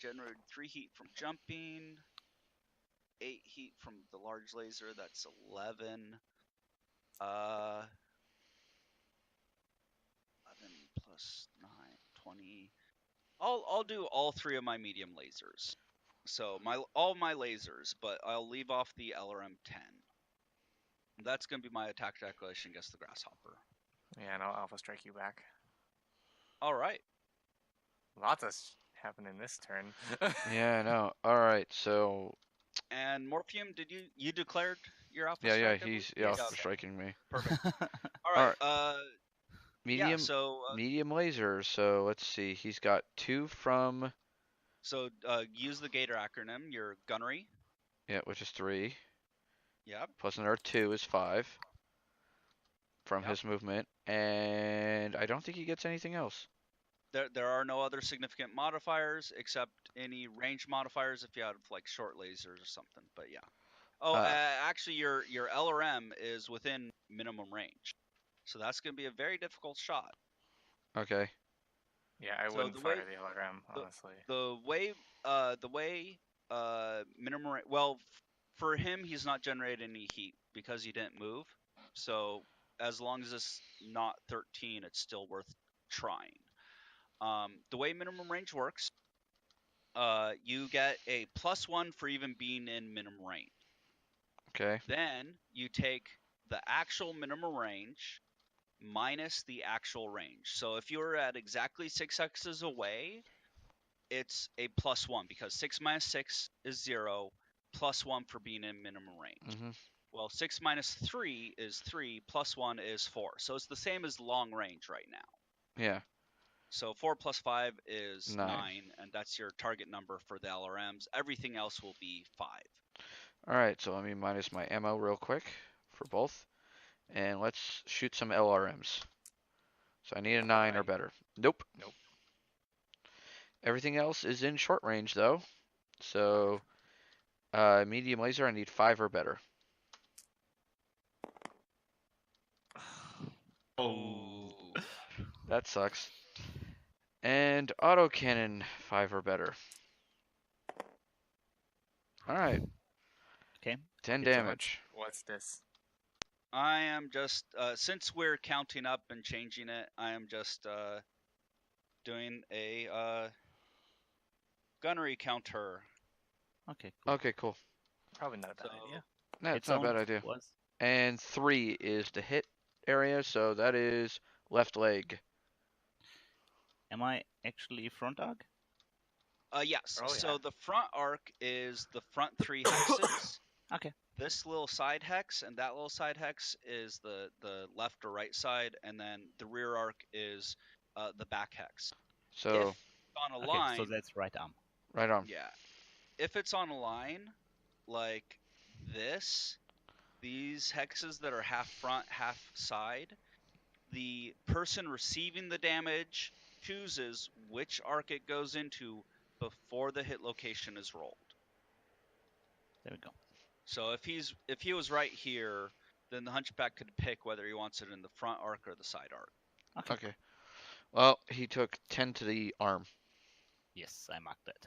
Generated 3 heat from jumping, 8 heat from the large laser. That's 11. 11 plus 9, 20. I'll do all 3 of my medium lasers. So all my lasers, but I'll leave off the LRM 10. That's going to be my attack declaration against the grasshopper. Yeah, and I'll alpha strike you back. All right. Lots of happening this turn. Yeah, I know. All right, so And Morpheum, did you declared your alpha yeah, strike? he's Yes. alpha striking me. Perfect. All right. Medium, yeah. So medium laser. So let's see. He's got 2 from use the Gator acronym. Your gunnery. which is 3. Yep. Plus another 2 is 5 from Yep. his movement, and I don't think he gets anything else. There are no other significant modifiers except any range modifiers if you have like short lasers or something. But yeah. Oh, actually, your LRM is within minimum range, so that's going to be a very difficult shot. Okay. Yeah, I wouldn't fire the LRM, honestly. The way minimum range. Well, for him, he's not generating any heat because he didn't move. So as long as it's not 13, it's still worth trying. The way minimum range works, you get a +1 for even being in minimum range. Okay. Then you take the actual minimum range minus the actual range. So if you're at exactly 6x's away, it's a +1 because 6 minus 6 is 0, +1 for being in minimum range. Mm-hmm. Well, 6 minus 3 is 3, +1 is 4. So it's the same as long range right now. Yeah. So 4 plus 5 is 9. 9, and that's your target number for the LRMs. Everything else will be 5. All right, so let me minus my ammo real quick for both, and let's shoot some LRMs. So I need a 9 or better. Nope. Everything else is in short range though. So medium laser, I need 5 or better. Oh. That sucks. And autocannon, 5 or better. Alright. Okay. 10 It's a damage. What's this? I am just, since we're counting up and changing it, I am just doing a gunnery counter. Okay. Cool. Okay, cool. Probably not a bad idea. No, It's it's not a bad idea. Was. And 3 is the hit area, so that is left leg. Am I actually front arc? Yes. Oh, So yeah. the front arc is the front 3 hexes. Okay. This little side hex and that little side hex is the left or right side, and then the rear arc is the back hex. So If on a Okay. line, So that's right arm. right arm. yeah. If it's on a line like this, these hexes that are half front, half side, the person receiving the damage chooses which arc it goes into before the hit location is rolled. There we go. So if he was right here, then the Hunchback could pick whether he wants it in the front arc or the side arc. Okay. Well, he took 10 to the arm. Yes, I marked that.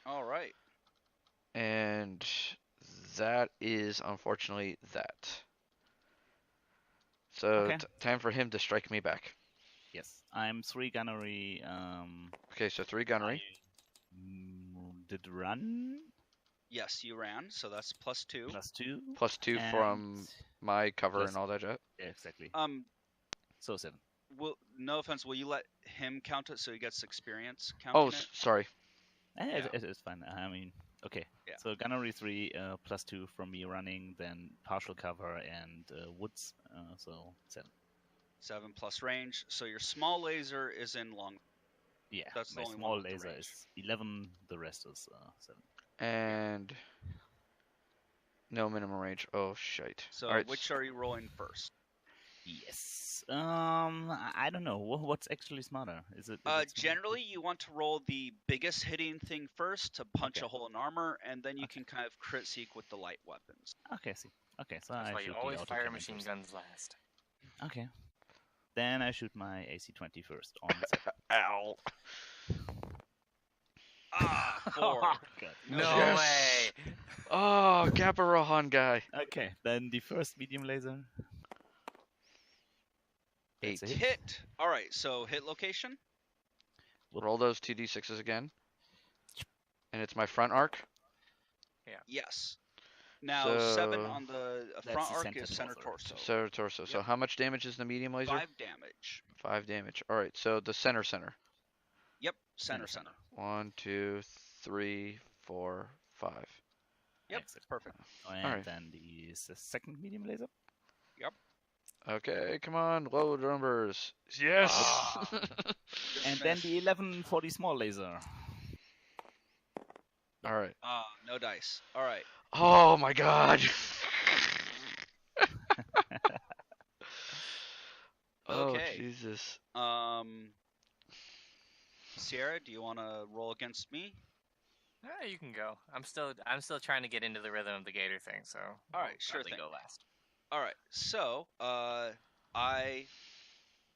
All right. And that is unfortunately that. So Okay. time for him to strike me back. Yes, I'm 3 gunnery. Okay, so 3 gunnery. Did run Yes, you ran, so that's +2. +2. Plus 2 from my cover plus- and all that jet. Yeah, exactly. So 7. no offense, will you let him count it so he gets experience counting Oh, it? sorry. Yeah. It is fine. I mean, okay. Yeah. So gunnery 3, +2 from me running, then partial cover and woods, so 7. 7 plus range. So your small laser is in long. Yeah, That's the my only one small with the laser range. is 11. The rest is 7. And no minimum range. Oh, shite. So All right. which are you rolling first? Yes. I don't know. What's actually smarter? Is it smarter? Generally, you want to roll the biggest hitting thing first to punch Okay. a hole in armor, and then you Okay. can kind of crit seek with the light weapons. Okay, I see. Okay, so That's I why shoot you the always auto fire cannon machine first. guns last. Okay. Then I shoot my AC-20 first on 7. Ow. Ah, 4. Oh, God. No Yes. way! Oh, Gaparahan guy. Okay, then the first medium laser. That's 8. a hit. Hit. All right, so hit location. Roll those 2d6s again. And it's my front arc. Yes. Now, 7 So- on the That's front the arc center is center torso. torso. Center torso. So Yep. how much damage is the medium laser? 5 damage. 5 damage. All right. So the center. Yep, center. 1, 2, 3, 4, 5. Yep, Excellent. perfect. And Alright. then the second medium laser. Okay, come on, low numbers. Yes. Ah. And then the 11 for the small laser. All right. No dice. All right. Oh my God. Oh Okay. Jesus. Sierra, do you want to roll against me? You can go. I'm still trying to get into the rhythm of the gator thing, so All right, sure probably thing. go last. All right. So, I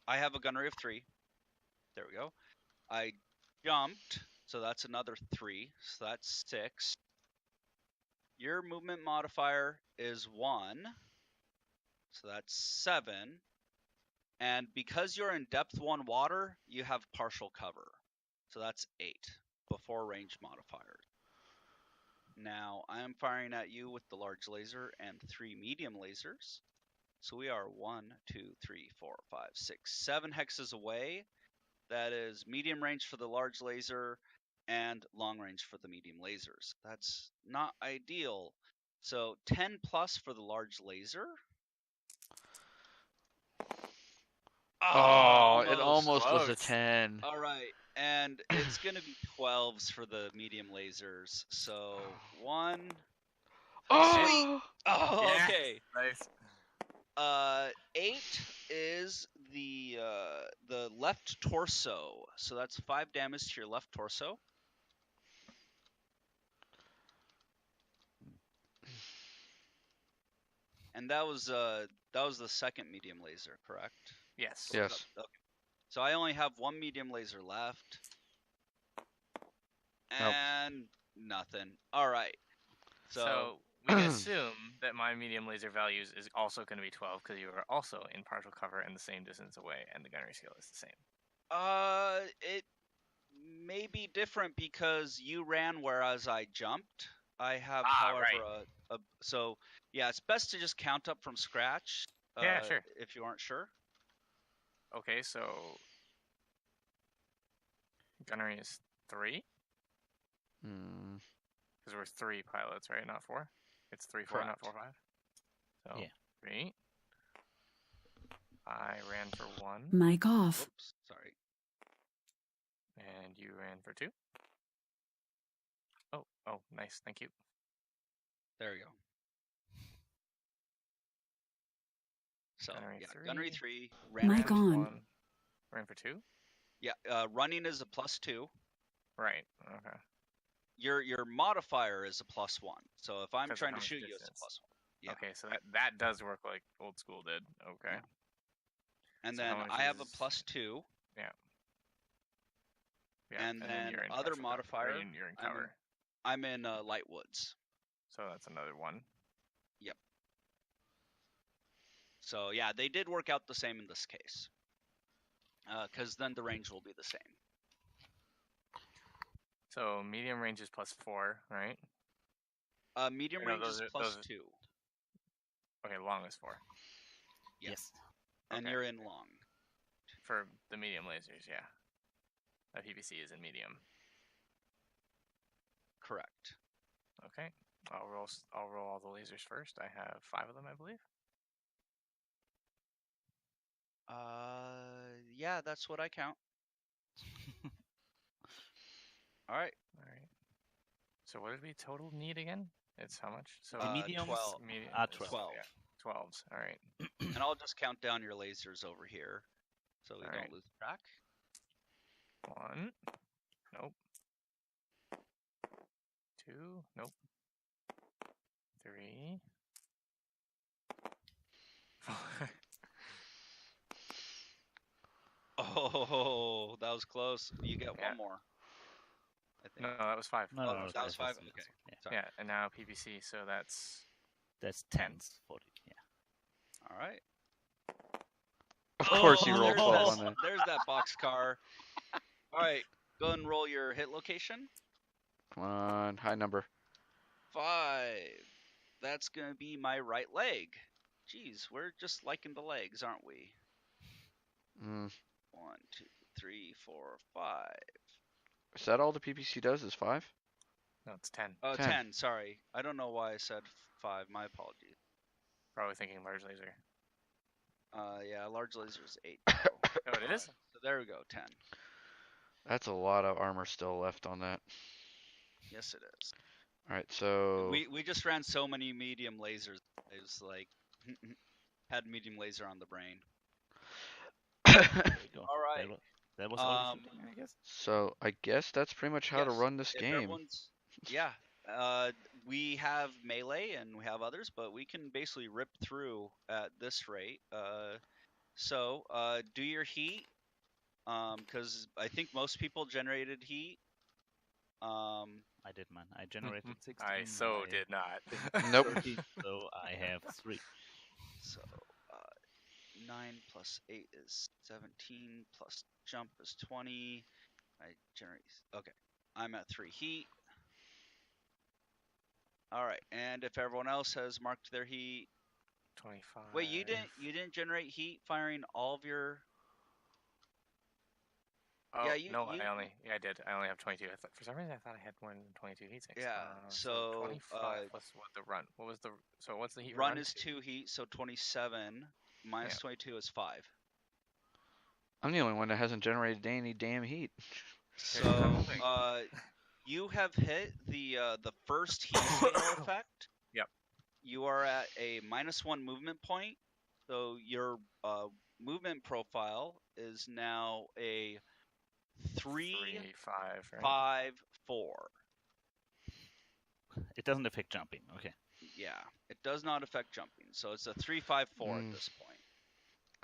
have a gunnery of 3. There we go. I jumped, so that's another 3. So that's 6. Your movement modifier is 1. So that's 7. And because you're in depth 1 water, you have partial cover. So that's 8 before range modifiers. Now I am firing at you with the large laser and 3 medium lasers. So we are 1, 2, 3, 4, 5, 6, 7 hexes away. That is medium range for the large laser and long range for the medium lasers. That's not ideal. So 10 plus for the large laser. Oh, it almost was a Close. 10. All right, and it's gonna be 12s for the medium lasers. So 1. Oh. Oh, Yeah. okay. Nice. 8 is the left torso. So that's 5 damage to your left torso. And that was the second medium laser, correct? Yes. Yes. Okay. So I only have 1 medium laser left. And nothing. All right. So we can assume that my medium laser values is also going to be 12 because you are also in partial cover and the same distance away, and the gunnery skill is the same. It may be different because you ran whereas I jumped. I have, however, so yeah, it's best to just count up from scratch. Yeah, sure. If you aren't sure. Okay, so gunnery is 3 Hmm. because we're 3 pilots, right? Not 4. It's 3, 4, not Correct. 4, 5. So Yeah. 3. I ran for 1, Mic off. Whoops, sorry. and you ran for 2. Oh, nice. Thank you. There we go. So Gunnery yeah, three. gunnery 3. Ran Mic for on. 1. Ran for 2? Yeah, running is a +2. Right. Okay. Your modifier is a +1. So if I'm 'Cause of trying how to much shoot you, it's a distance. +1. Yeah. Okay, so that does work like old school did. Okay. Yeah. And So how then much I have a is- +2. Yeah. And then you're in other partial cover, or modifier, you're in I'm in- cover. I'm in light woods. So that's another 1. Yep. So yeah, they did work out the same in this case. Because then the range will be the same. So medium range is +4, right? Medium No, range those is are- plus those are- 2. Okay, long is 4. Yeah. Yes. And Okay. you're in long. For the medium lasers, yeah. A PPC is in medium. Correct. Okay. I'll roll all the lasers first. I have 5 of them, I believe. Yeah, that's what I count. All right. All right. So what did we total need again? It's how much? So The mediums 12. medium are is- 12. Yeah, 12s. All right. And I'll just count down your lasers over here, so we All don't right. lose track. 1. Nope. 2. Nope. 3. 4. Oh, that was close. You get Yeah. one more. I think. No, that was 5. No, Oh, no, that was 5? that's- Okay. Yeah, Sorry. Yeah, and now PPC, so that's that's 10. 10s, 40. Yeah. All right. Of course you Oh, rolled there's 12 that- on that. There's that boxcar. All right. Go ahead and roll your hit location. Come on, high number. 5. That's going to be my right leg. Jeez, we're just liking the legs, aren't we? Mm. 1, 2, 3, 4, 5. Is that all the PPC does? Is 5? No, it's 10. Oh, 10. 10. Sorry. I don't know why I said 5. My apologies. Probably thinking large laser. Yeah, large laser is 8. Oh, it is? So there we go, 10. That's a lot of armor still left on that. Yes, it is. All right, so We just ran so many medium lasers. It was like had medium laser on the brain. There you go. All right. That was all the shooting, I guess. so I guess that's pretty much how to Yes, run this if game. everyone's- Yeah. We have melee and we have others, but we can basically rip through at this rate. So do your heat, because I think most people generated heat. I did mine. I generated 16. I did not. Nope. 13, so I have 3. So 9 plus 8 is 17 plus jump is 20. I generate. Okay, I'm at 3 heat. All right, and if everyone else has marked their heat, 25. wait, you didn't generate heat firing all of your. Oh, Yeah, you- no, you- I did. I only have 22. For some reason, I thought I had more than 22 heat sinks. Yeah, so, 25 plus what the run? What was the? So what's the heat Run is 2 heat, so 27 minus Yeah. 22 is 5. I'm the only one that hasn't generated any damn heat. So Here's you have hit the first heat signal effect. Yep. You are at a -1 movement point, so your movement profile is now a 3, 5, right? 5, 4. It doesn't affect jumping. Okay. Yeah, it does not affect jumping, so it's a 3, 5, 4 Mm. at this point.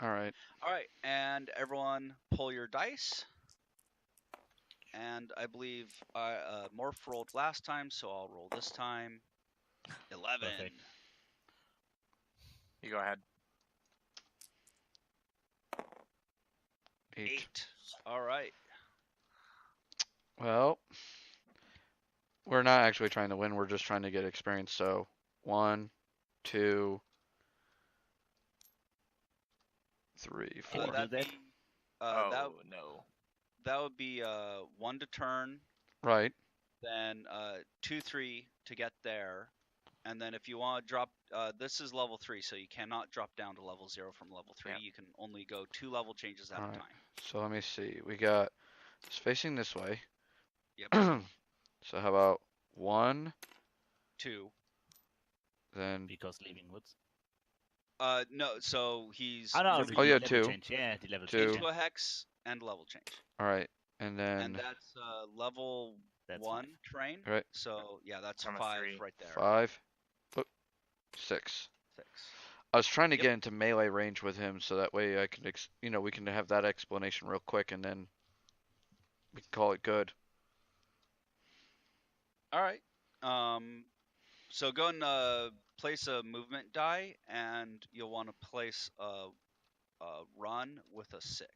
All right. All right, and everyone pull your dice. And I believe Morph rolled last time, so I'll roll this time. 11. Perfect. You go ahead. 8. All right. Well, we're not actually trying to win. We're just trying to get experience. So 1, 2, 3, Can 4. you do That'd that? be, Oh no. that would be 1 to turn, Right. then 2, 3 to get there. And then if you want to drop, this is level 3, so you cannot drop down to level 0 from level 3. Yeah. You can only go 2 level changes at All a right. time. So let me see. We got it's facing this way. Yep. So how about 1, 2. then Because leaving woods. No. So he's Oh no, moving Oh, yeah, level 2. change. Yeah, the level Two. change. into a hex and level change. All right, and And then that's level That's 1 5. terrain. Right. So yeah, that's I'm a 5 3. right there. 5. Oh, 6. 6. I was trying to Yep. get into melee range with him, so that way I can, we can have that explanation real quick, and then we can call it good. All right. So go and place a movement die, and you'll want to place a run with a 6.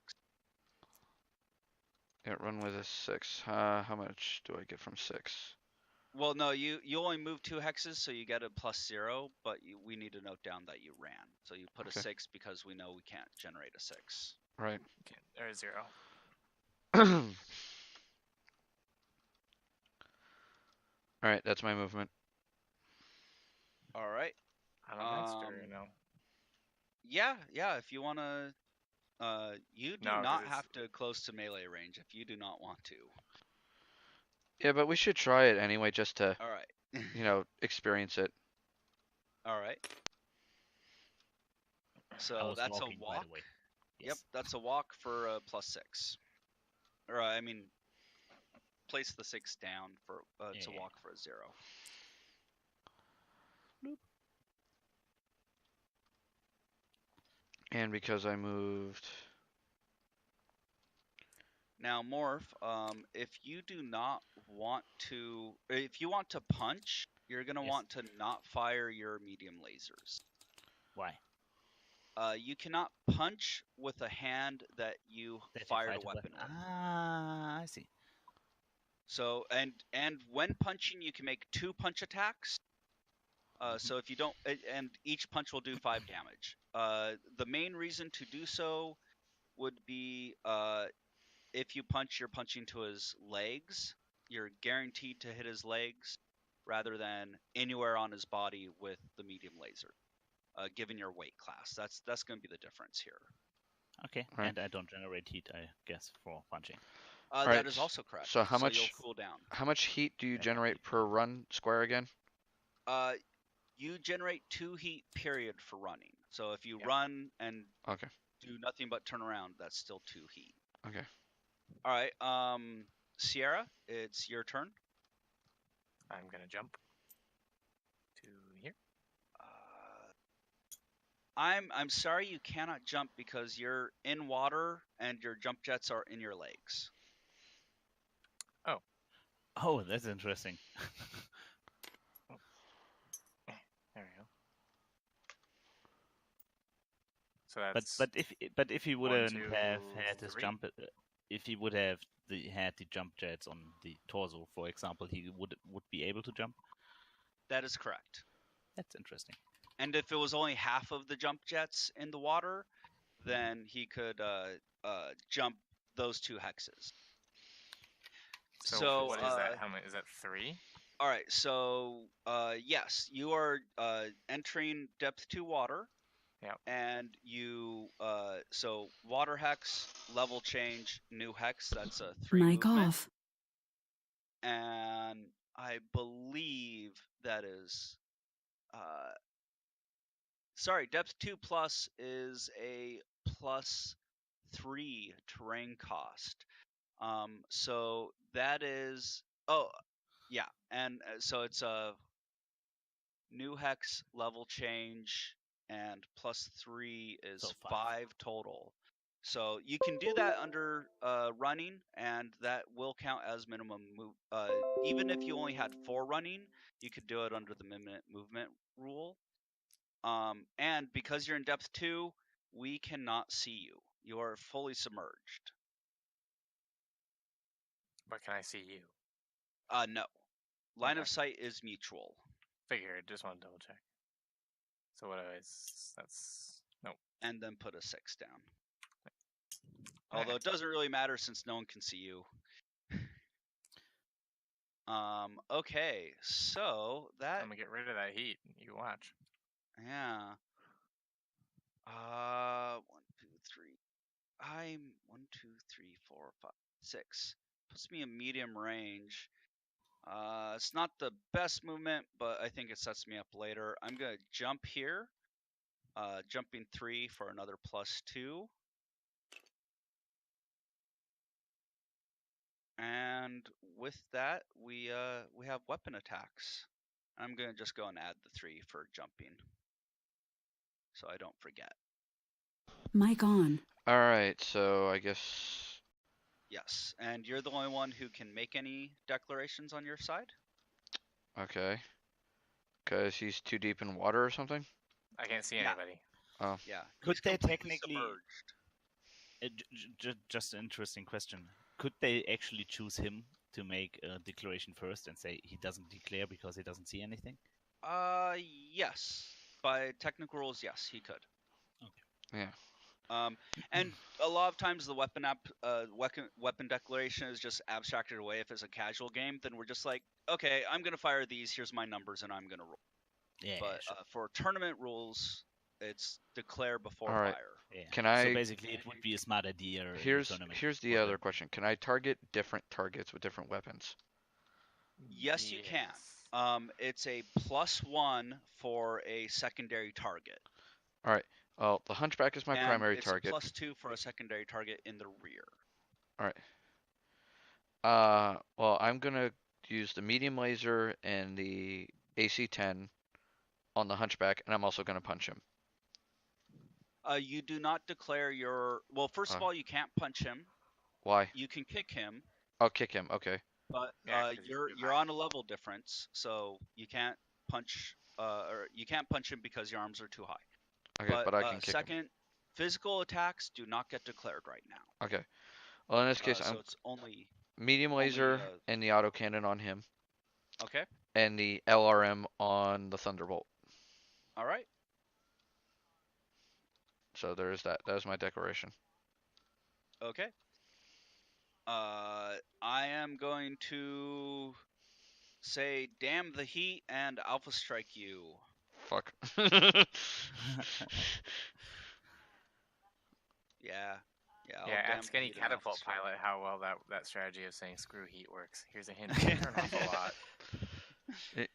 Yeah, run with a 6. How much do I get from 6? Well, no, you only move 2 hexes, so you get a +0. But we need to note down that you ran, so you put Okay. a 6 because we know we can't generate a 6. Right. Okay, there's 0. All right, that's my movement. All right. On a monster, no. Yeah. If you want to, you do No, 'cause not it's- have to close to melee range if you do not want to. Yeah, but we should try it anyway, just to, All right. experience it. All right. I So was that's walking, a by walk. the way. Yep, Yes. that's a walk for a +6. Or I mean, place the 6 down for to Yeah. walk for a 0. And because I moved... Now, Morph, if you do not want to, if you want to punch, you're gonna Yes. want to not fire your medium lasers. Why? You cannot punch with a hand that you That you fired fight a weapon with. Ah, I see. So and when punching, you can make 2 punch attacks. So if you don't, and each punch will do 5 damage. The main reason to do so would be if you punch, you're punching to his legs. You're guaranteed to hit his legs rather than anywhere on his body with the medium laser. Given your weight class, that's going to be the difference here. Okay, Right. and I don't generate heat, I guess, for punching. That Right, is also correct. so how much- you'll cool down? How much heat do you Yeah, generate heat. per run square again? You generate 2 heat period for running. So if you Yep. run and Okay. do nothing but turn around, that's still 2 heat. Okay. All right, Sierra, it's your turn. I'm gonna jump to here. I'm sorry you cannot jump because you're in water and your jump jets are in your legs. Oh, that's interesting. There we go. So But that's but if he One, wouldn't two, have had his 3. jump, if he would have had the jump jets on the torso, for example, he would be able to jump. That is correct. That's interesting. And if it was only half of the jump jets in the water, then he could jump those 2 hexes. so what is that? How many is that? 3? All right, so yes, you are entering depth 2 water. Yeah. And you so water hex, level change, new hex, that's a 3 Mic movement. off. And I believe that is sorry, depth 2 plus is a +3 terrain cost. So that is yeah, and so it's a new hex, level change, and +3 is So 5. 5 total. So you can do that under running, and that will count as minimum move. Even if you only had 4 running, you could do it under the minute movement rule. And because you're in depth 2, we cannot see you. You are fully submerged. But can I see you? No. Line Okay. of sight is mutual. Figured. Just want to double check. So what is that's no. And then put a 6 down. Although it doesn't really matter since no one can see you. Okay, so that I'm gonna get rid of that heat. You watch. yeah. 1, 2, 3. I'm 1, 2, 3, 4, 5, 6. Puts me in medium range. It's not the best movement, but I think it sets me up later. I'm gonna jump here, Jumping 3 for another +2. And with that, we have weapon attacks. I'm gonna just go and add the 3 for jumping, so I don't forget. Mic on. All right, so I guess. Yes, and you're the only one who can make any declarations on your side. Okay. Because he's too deep in water or something? I can't see Yeah. anybody. Oh. Yeah. Could he's they completely technically- submerged. Just an interesting question. Could they actually choose him to make a declaration first and say he doesn't declare because he doesn't see anything? Yes. By technical rules, yes, he could. Okay. Yeah. And a lot of times the weapon declaration is just abstracted away. If it's a casual game, then we're just like, okay, I'm gonna fire these. Here's my numbers, and I'm gonna roll. Yeah. But sure. for tournament rules, it's declare before All right. fire. Yeah. Can So I- basically, it would be a smart idea. in a Here's tournament the for other them. question. Can I target different targets with different weapons? Yes, you can. It's a +1 for a secondary target. All right. Well, the Hunchback is my and primary it's target. a +2 for a secondary target in the rear. All right. Well, I'm gonna use the medium laser and the AC-10 on the Hunchback, and I'm also gonna punch him. You do not declare your. Well, first of all, you can't punch him. Why? You can kick him, I'll kick him. Okay. but Yeah, 'cause he's you're too high. on a level difference, so you can't punch. Or you can't punch him because your arms are too high. Okay, but I can kick him. second, physical attacks do not get declared right now. Okay. Well, in this case, so I'm it's only medium laser and the autocannon on him, okay. and the LRM on the Thunderbolt. All right. So there's that. That was my declaration. Okay. I am going to say, "Damn the heat," and Alpha Strike you. Fuck. Yeah. Yeah. I'll Yeah, damn ask the any heat and Alpha catapult Strike. pilot how well that strategy of saying screw heat works. Here's a hint. Turn off a lot.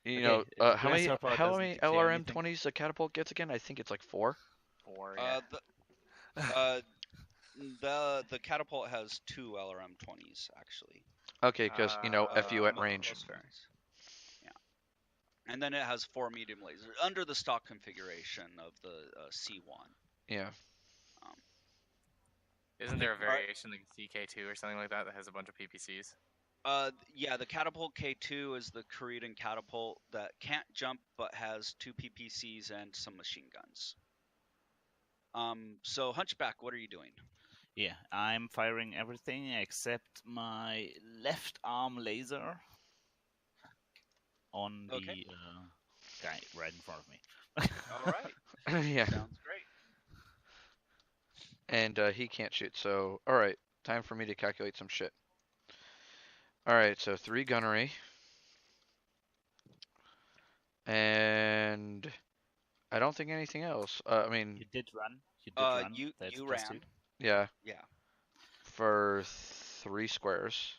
You know, the how many Grasshopper how doesn't many declare LRM anything. 20s the catapult gets again? I think it's like 4. 4, yeah. The catapult has 2 LRM 20s actually. Okay, because FU at range. Most variants. Yeah. And then it has 4 medium lasers under the stock configuration of the C1. Yeah. Isn't there a variation like CK2 or something like that that has a bunch of PPCs? Yeah, the catapult K2 is the Korean catapult that can't jump but has 2 PPCs and some machine guns. So Hunchback, what are you doing? Yeah, I'm firing everything except my left arm laser on the Okay. guy right in front of me. All right. Yeah. Sounds great. And he can't shoot, so alright. Time for me to calculate some shit. Alright, so 3 gunnery. And I don't think anything else. I mean, You did run. You did run. You That's you +2. ran. yeah, Yeah. for 3 squares.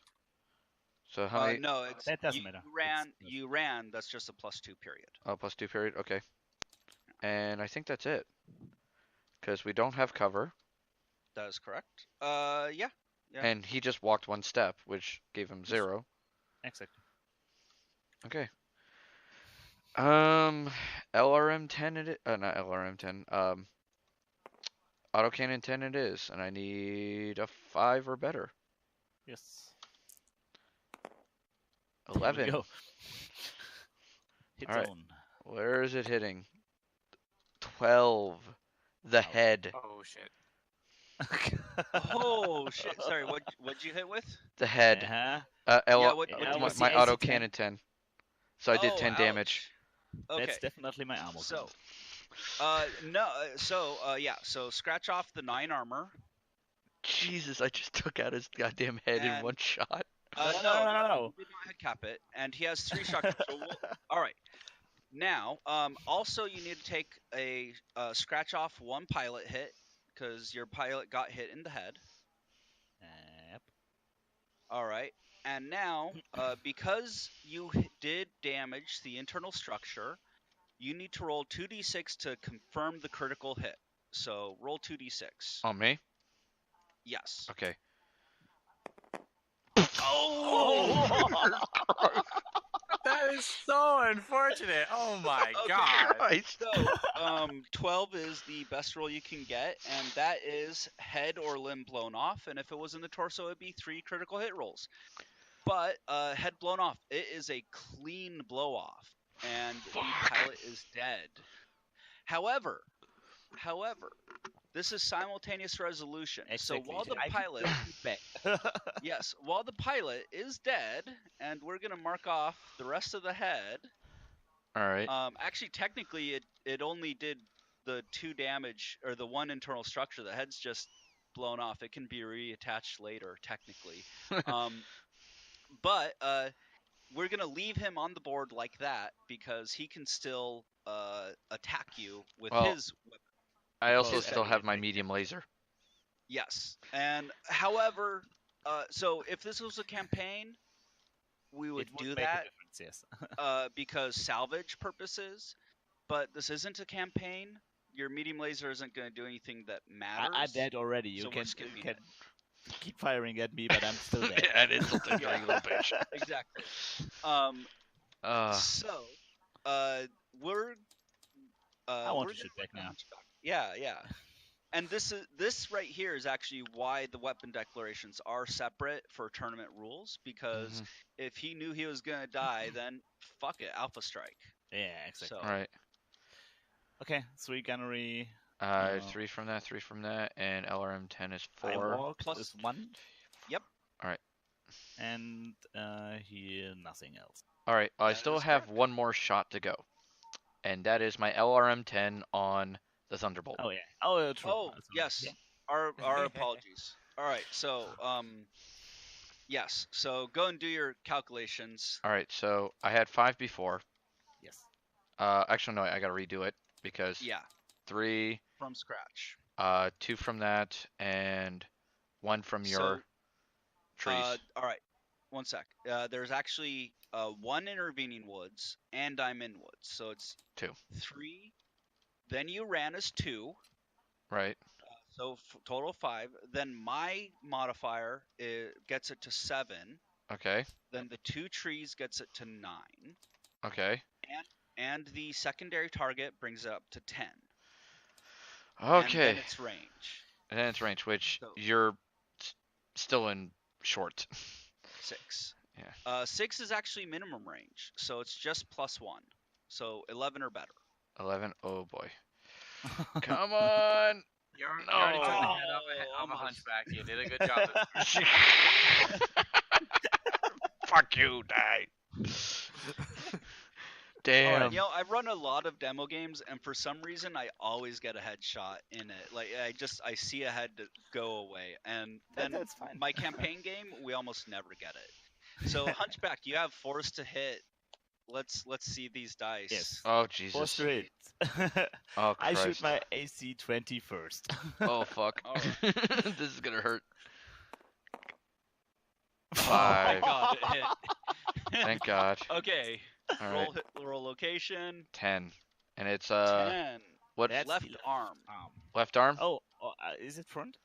So how many? No, it's That doesn't you matter. ran. It's- You ran. That's just a +2 period. Oh, +2 period? Okay. And I think that's it. Because we don't have cover. That is correct. Yeah. Yeah. And he just walked 1 step, which gave him 0. Exactly. Okay. LRM 10 it not LRM 10. Autocannon 10 it is, and I need a 5 or better. Yes. 11. Here we go. Hit All right. zone. Where is it hitting? 12. The head. Oh shit. Oh shit! Sorry, what'd you hit with? The head. Uh-huh. What'd my you auto AC-10. cannon 10. So I did 10 ouch. damage. Okay. That's definitely my ammo. So, yeah. So scratch off the 9 armor. Jesus, I just took out his goddamn head in And- 1 shot. No. You did not head cap it, and he has 3 shotguns. All right. Now, also you need to take a scratch off 1 pilot hit because your pilot got hit in the head. Yep. All right. And now, because you did damage the internal structure, you need to roll 2d6 to confirm the critical hit. So roll 2d6. On me? Yes. Okay. Oh! That is so unfortunate. Oh my Okay. god. Christ. So, 12 is the best roll you can get, and that is head or limb blown off. And if it was in the torso, it'd be 3 critical hit rolls. But head blown off, it is a clean blow off, and the pilot is dead. However, this is simultaneous resolution. Exactly. So while the I can pilot, back. yes, while the pilot is dead, and we're gonna mark off the rest of the head. All right. Actually, technically, it only did the 2 damage or the 1 internal structure. The head's just blown off. It can be reattached later, technically. But we're gonna leave him on the board like that because he can still attack you with his weapon. I also His still head. have my medium laser. Yes, and however, so if this was a campaign, we would do make that. A difference, yes. Because salvage purposes. But this isn't a campaign. Your medium laser isn't going to do anything that matters. I'm dead already. You so can skipping it. keep firing at me, but I'm still dead. And insulting you, little bitch. Exactly. So, we're. I want we're to shoot gonna back now. Yeah. And this right here is actually why the weapon declarations are separate for tournament rules, because if he knew he was gonna die, then fuck it, Alpha Strike. Yeah, exactly. So, All right. Okay, 3 gunnery. 3 from that, and LRM 10 is 4. I walked Plus- is 1. Yep. All right. And here, nothing else. All right. I That still is have correct. one more shot to go, and that is my LRM 10 on the Thunderbolt. Oh, yeah. Oh, true. Oh, That's right. yes. Yeah. Our apologies. All right, so yes. So go and do your calculations. All right. So I had 5 before. Yes. Actually, no. I got to redo it because Yeah, 3, from scratch. 2 from that, and 1 from your trees. All right, one sec. There's actually 1 intervening woods, and I'm in woods, so it's 2. 3. Then you ran as 2, Right. so total 5. Then my modifier gets it to 7. Okay. Then the 2 trees gets it to 9. Okay. And the secondary target brings it up to 10. Okay. And then it's range. And then it's range, which So- you're still in short. 6. Yeah. 6 is actually minimum range, so it's just +1. So 11 or better. 11. Oh boy. Come on. You already took the No. head off a Almost. hunchback. You did a good job. Fuck you, die. Damn. You know, I've run a lot of demo games, and for some reason, I always get a headshot in it. Like I see a head go away, and then That's fine. my campaign game, we almost never get it. So Hunchback, you have force to hit. Let's see these dice. Yes. Oh 4 Jesus. straight. Oh I Christ. shoot my AC 20 first. Oh fuck. All right. This is gonna hurt. Oh my 5. God, it hit. Thank God. Okay. All right. Roll location. 10. And it's 10. what That's Left the arm. left arm? Is it front?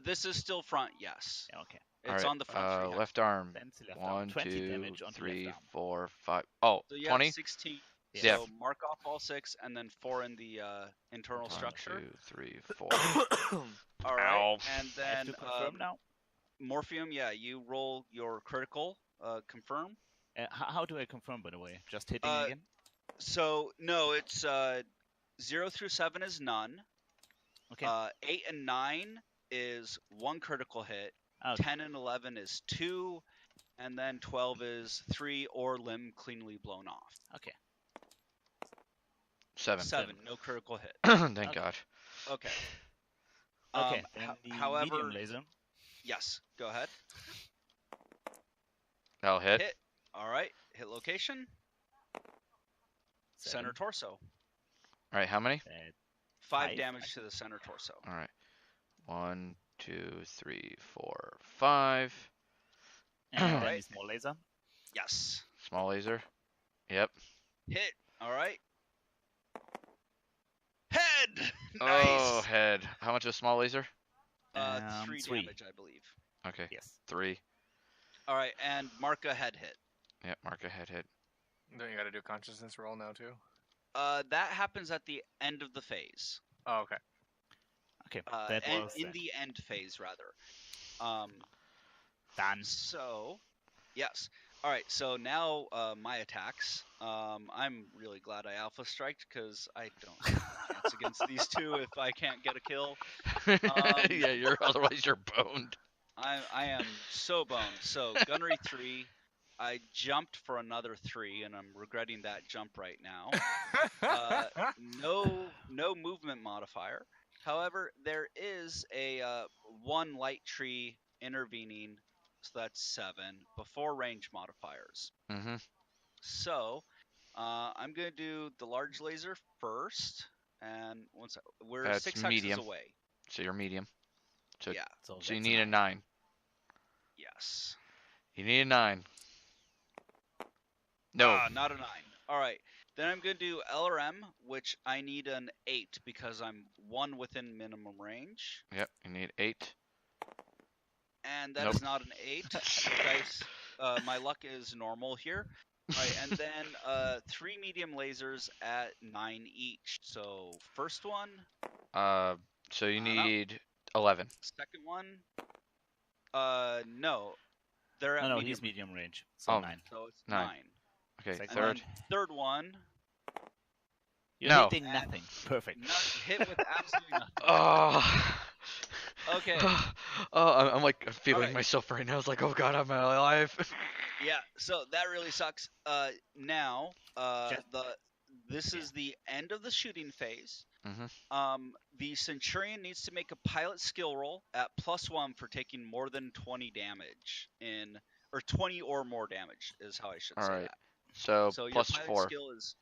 This is still front. Yes. Yeah, okay. All It's right, on the front. three, left arm. Then it's left arm. 1, 20 2, damage on the 3, left arm. 4, 5. Oh, So you 20? have 16. Yeah. So mark off all 6, and then 4 in the internal 1, structure. 2, 3, 4. All right. Ow. And I have then to confirm now. Morpheum. Yeah, you roll your critical. Confirm. How do I confirm, by the way? Just hitting Uh, again? So no, it's 0 through 7 is none. Okay. 8 and 9 is 1 critical hit. Okay. 10 and 11 is 2, and then 12 is 3 or limb cleanly blown off. Okay. 7. 7, no critical hit. Thank Okay. God. Okay. Okay. Then the however, medium laser. yes, go ahead. That'll hit. Hit. All right. Hit location. Center 7. torso. All right, how many? 5 5, damage to the center torso. All right. 1, 2, 3, 4, 5. And then Alright. the small laser. Yes. Small laser. Yep. Hit. All right. Oh, Nice. head. How much is small laser? 3 3. damage, I believe. Okay. Yes. 3. All right, and mark a head hit. Yeah, mark a head hit. Don't you got to do a consciousness roll now too? That happens at the end of the phase. Oh, okay. Okay. That And was in that. the end phase, rather. Done. So, yes. All right. So now my attacks. I'm really glad I alpha striked because I don't have a chance against these two if I can't get a kill. Yeah, otherwise you're boned. I am so boned. So gunnery 3. I jumped for another 3, and I'm regretting that jump right now. No movement modifier. However, there is a 1 light tree intervening, so that's 7 before range modifiers. Mm-hmm. So I'm gonna do the large laser first, and we're That's 6 medium. hexes away. So you're medium. So, Yeah. so that's you need a 9. 9. Yes. You need a 9. No. Not a 9. All right. Then I'm going to do LRM, which I need an 8 because I'm 1 within minimum range. Yep, you need 8. And that Nope. is not an 8. Guys, my luck is normal here. All right, and then 3 medium lasers at 9 each. So first one. So you I don't know. need 11. Second one. No. They're at No, medium. he's medium range. So Oh. 9. So it's 9. 9. Okay, Second third. And third one. You're No. hitting nothing. Perfect. Hit with absolutely nothing. Oh. Okay. I'm like feeling Alright. myself right now. It's like, oh god, I'm alive. Yeah, so that really sucks. Now, Just- this is the end of the shooting phase. Mhm. The Centurion needs to make a pilot skill roll at +1 for taking more than 20 damage or 20 or more damage is how I should say Alright. that. So, So your plus pilot 4. skill is,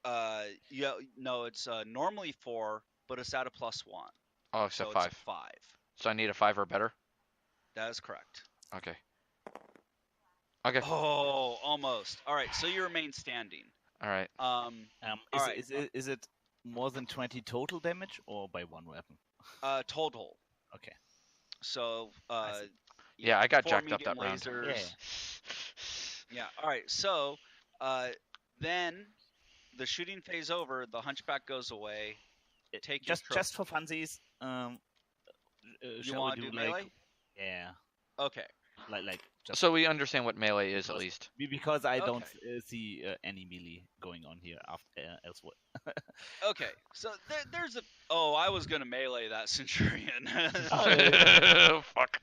it's normally 4, but it's at a +1. Oh, except So 5. it's a 5. So I need a 5 or better. That is correct. Okay. Okay. Oh, almost. All right, so you remain standing. All right. Alright. Is it more than 20 total damage or by one weapon? Total. Okay. So, I see. Yeah, I got 4 jacked up medium that round. lasers. Yeah. All right. So, then the shooting phase over. The hunchback goes away. Take your Just for funsies. You Shall want we to do like, melee? Yeah. Okay. Like just So we understand what melee is at Because- least. because I don't Okay. see any melee going on here after elsewhere. Okay. So there's a. Oh, I was gonna melee that Centurion. Fuck.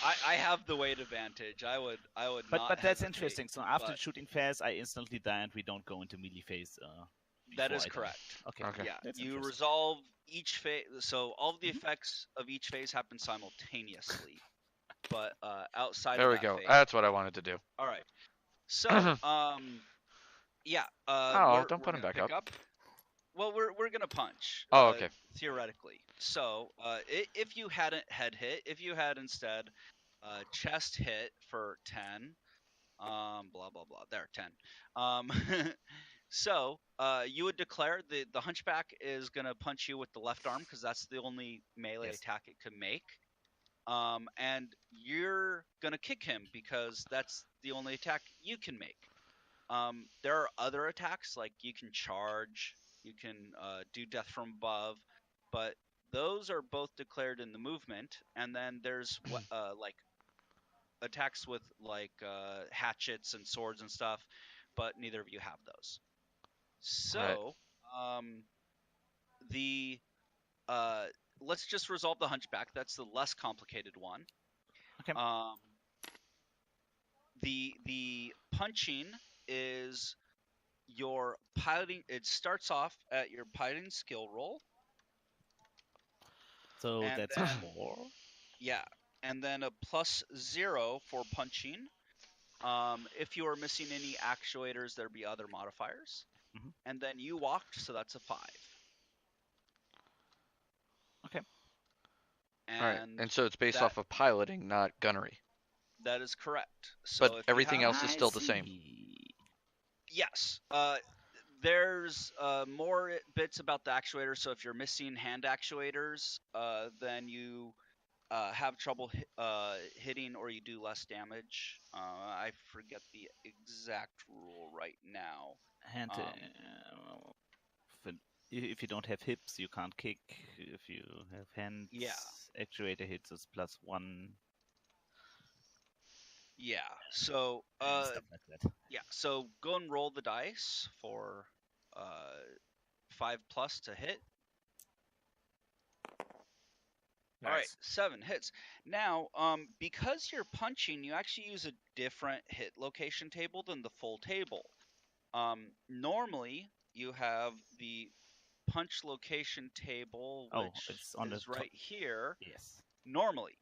I have the weight advantage. I would But not. that's hesitate, interesting. So after but- shooting phase, I instantly die and we don't go into melee phase. That before is I die. correct. Okay. Okay. Yeah, That's you interesting. resolve each phase. So all of the Mhm. effects of each phase happen simultaneously, but outside There of we that go. phase. That's what I wanted to do. All right. So, yeah. Oh, we're- don't we're put him gonna back pick up. Well, we're gonna punch. Oh, okay. Theoretically. So, if you hadn't head hit, if you had instead chest hit for 10, blah blah blah. There, 10. So, you would declare the hunchback is gonna punch you with the left arm because that's the only melee Yes. attack it could make. And you're gonna kick him because that's the only attack you can make. There are other attacks like you can charge, you can do death from above, but those are both declared in the movement. And then there's like attacks with like hatchets and swords and stuff, but neither of you have those. So, the let's just resolve the hunchback. That's the less complicated one. Okay. The punching is your piloting. It starts off at your piloting skill roll. So And that's then- 4. Yeah, and then a +0 for punching. If you are missing any actuators, there'd be other modifiers. Mhm. And then you walked, so that's a 5. Okay. And All right. And so it's based that- off of piloting, not gunnery. that is correct. So But if you everything have- else is still the same. see. Yes. There's more bits about the actuator. So if you're missing hand actuators, then you have trouble hitting or you do less damage. I forget the exact rule right now. Hand. If you don't have hips, you can't kick. If you have hands, actuator hits is +1. Yeah. So stuff like that. yeah. So go and roll the dice for 5+ to hit. Nice. All right, 7 hits. Now, because you're punching, you actually use a different hit location table than the full table. Normally, you have the punch location table, which it's on is the right here. Yes. Normally.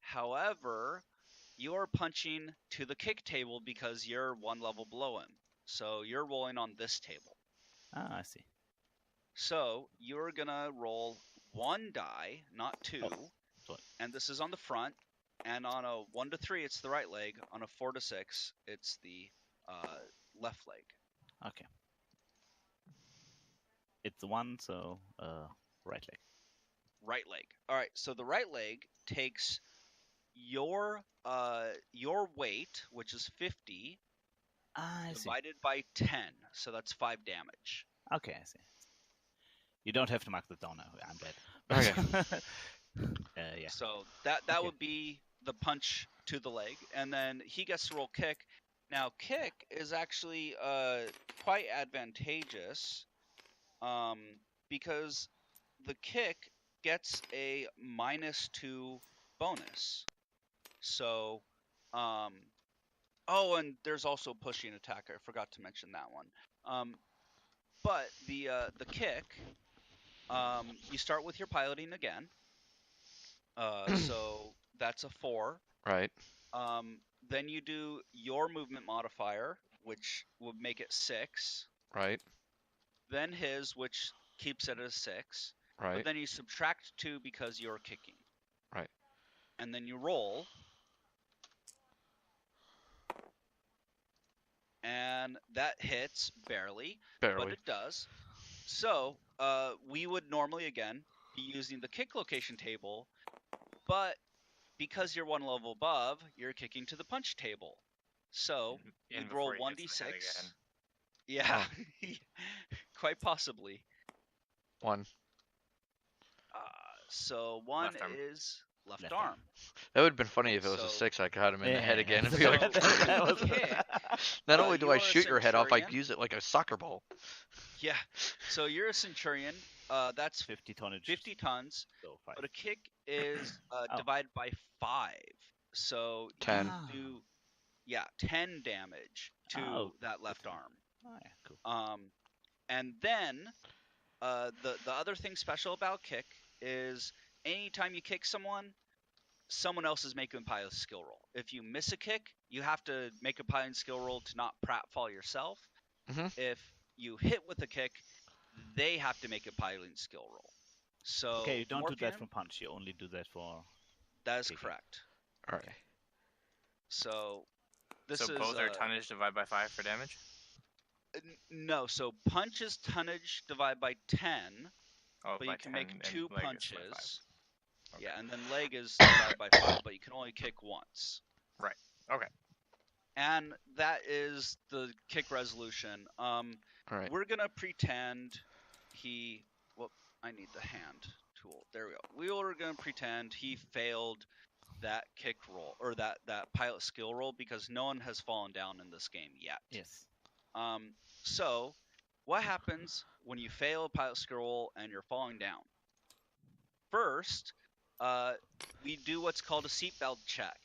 However, you're punching to the kick table because you're one level below him. So you're rolling on this table. Ah, I see. So you're going to roll 1 die, not 2. Sorry. And this is on the front. And on a 1 to 3, it's the right leg. On a 4 to 6, it's the left leg. Okay. It's 1, so right leg. Right leg. All right. So the right leg takes your weight, which is 50, divided by 10. So that's 5 damage. Okay, I see. You don't have to mark that down now. I'm dead. Okay. Yeah. So that would be the punch to the leg, and then he gets to roll kick. Now kick is actually quite advantageous, because the kick gets a -2 bonus. So, oh, and there's also pushing attack. I forgot to mention that one. But the kick, you start with your piloting again. So that's a 4. Right. Then you do your movement modifier, which would make it 6. Right. Then his, which keeps it as 6. Right. But then you subtract 2 because you're kicking. Right. And then you roll. And that hits barely, but it does. So we would normally, again, be using the kick location table, but because you're 1 level above, you're kicking to the punch table. So you'd roll 1d6. Yeah, quite possibly. 1. So 1 is left arm. That would have been funny if it was a 6. I got him in the head again and be like, not only do I shoot your head off, I use it like a soccer ball. Yeah. So you're a centurion. That's 50 tonnage. 50 tons. So but a kick is divided by 5. So 10. You do 10 damage to that left arm. Oh, yeah, cool. And then the other thing special about kick is anytime you kick someone else is making a pilot skill roll. If you miss a kick, you have to make a pilot skill roll to not pratfall yourself. Mm-hmm. If you hit with a kick, they have to make a piloting skill roll. So okay, you don't do that from punch. You only do that for. That is kicking. correct. All right. So this is. So both are tonnage divided by 5 for damage. No, so punch is tonnage divided by 10. Oh, but by you can 10, make 2 punches. Okay. Yeah, and then leg is divided by 5, but you can only kick once. Right. Okay. And that is the kick resolution. All right. We're gonna pretend he. Well, I need the hand tool. There we go. We are gonna pretend he failed that kick roll or that pilot skill roll because no one has fallen down in this game yet. Yes. So what happens when you fail a pilot skill roll and you're falling down? First, we do what's called a seatbelt check.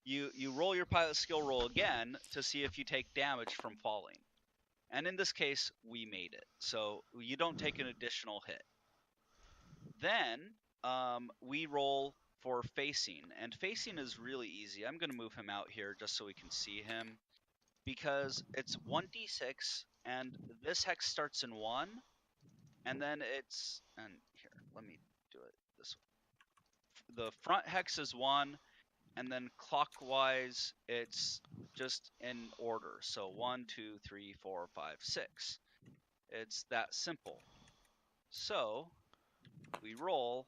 You roll your pilot skill roll again to see if you take damage from falling. And in this case, we made it. So you don't take an additional hit. Then we roll for facing. And facing is really easy. I'm going to move him out here just so we can see him. Because it's 1d6, and this hex starts in 1. And then it's... And here, let me do it this way. The front hex is 1. And then clockwise, it's just in order. So 1, 2, 3, 4, 5, 6. It's that simple. So we roll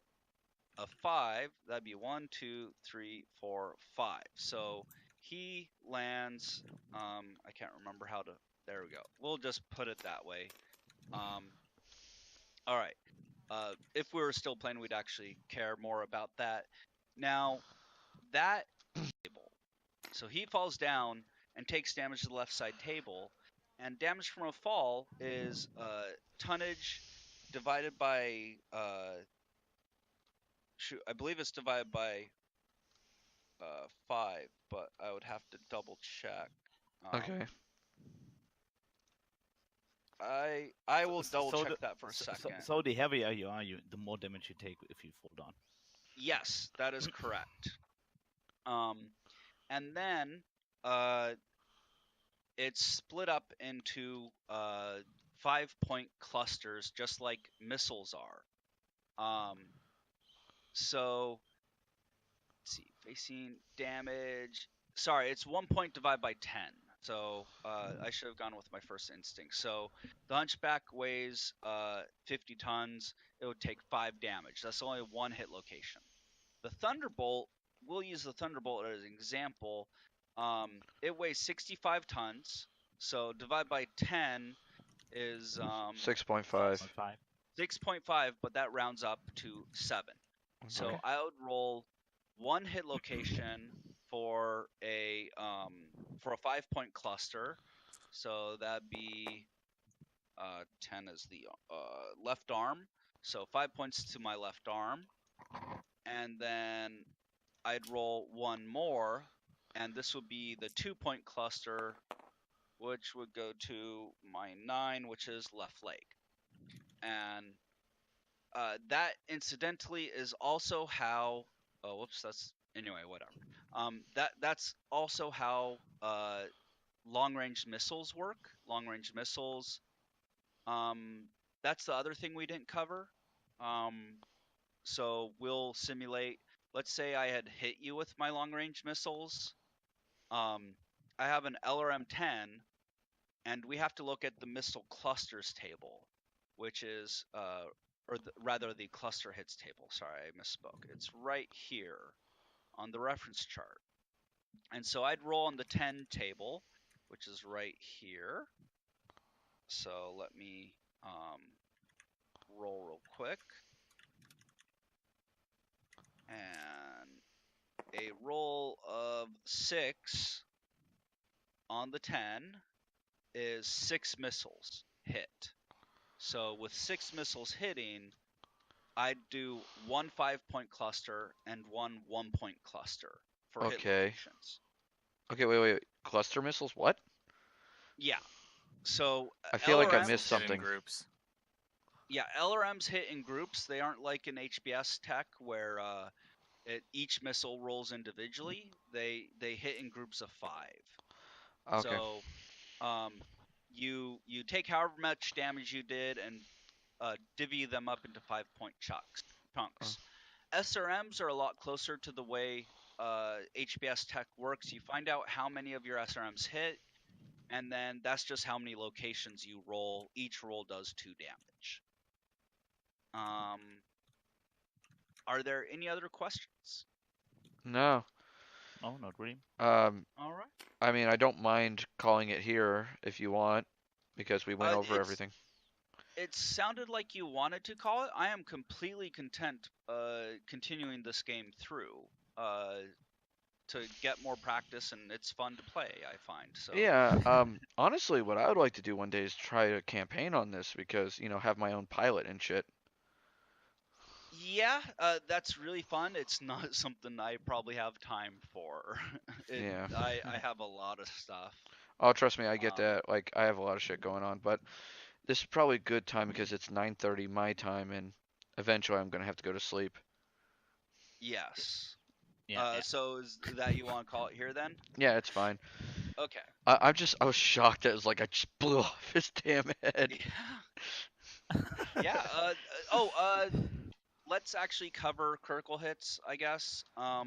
a 5. That'd be 1, 2, 3, 4, 5. So he lands. I can't remember how to. There we go. We'll just put it that way. All right. If we were still playing, we'd actually care more about that. Now, that table. So he falls down and takes damage to the left side table. And damage from a fall is tonnage divided by I believe it's divided by 5, but I would have to double check. Okay. I will double check that for a second. So the heavier you are, the more damage you take if you fall down. Yes, that is correct. And then it's split up into 5-point clusters, just like missiles are. So let's see, facing damage. Sorry, it's 1 point divided by 10. So I should have gone with my first instinct. So the Hunchback weighs 50 tons. It would take 5 damage. That's only one hit location. The Thunderbolt, we'll use the Thunderbolt as an example. It weighs 65 tons. So divide by 10 is 6.5. 6.5, but that rounds up to 7. Okay. So I would roll one hit location for a 5-point cluster. So that'd be 10 is the left arm. So 5 points to my left arm. And then I'd roll one more, and this would be the 2-point cluster, which would go to my 9, which is left leg. And that incidentally is also how. Oh, whoops. That's anyway. Whatever. That's also how long-range missiles work. Long-range missiles. That's the other thing we didn't cover. So we'll simulate. Let's say I had hit you with my long-range missiles. I have an LRM-10, and we have to look at the missile clusters table, which is rather the cluster hits table. Sorry, I misspoke. It's right here on the reference chart. And so I'd roll on the 10 table, which is right here. So let me roll real quick. And a roll of 6 on the 10 is 6 missiles hit. So with 6 missiles hitting, I'd do one 5-point cluster and one 1-point cluster for hit locations. Okay, wait. Cluster missiles? What? Yeah. So I feel like I LRMs missed something. Groups. Yeah, LRMs hit in groups. They aren't like in HBS tech where each missile rolls individually. They hit in groups of 5. Okay. So you take however much damage you did and divvy them up into 5-point chunks. SRMs are a lot closer to the way HBS tech works. You find out how many of your SRMs hit, and then that's just how many locations you roll. Each roll does 2 damage. Are there any other questions? No. Oh, not really. All right. I mean, I don't mind calling it here if you want, because we went over everything. It sounded like you wanted to call it. I am completely content continuing this game through to get more practice, and it's fun to play, I find. So Yeah, honestly, what I would like to do one day is try a campaign on this because, have my own pilot and shit. Yeah, that's really fun. It's not something I probably have time for. Yeah. I have a lot of stuff. Oh, trust me, I get that. Like, I have a lot of shit going on, but this is probably a good time because it's 9:30 my time, and eventually I'm gonna have to go to sleep. Yes. Yeah. So is that you want to call it here then? Yeah, it's fine. Okay. I was shocked that it was like I just blew off his damn head. Yeah. Let's actually cover critical hits, I guess. Oh,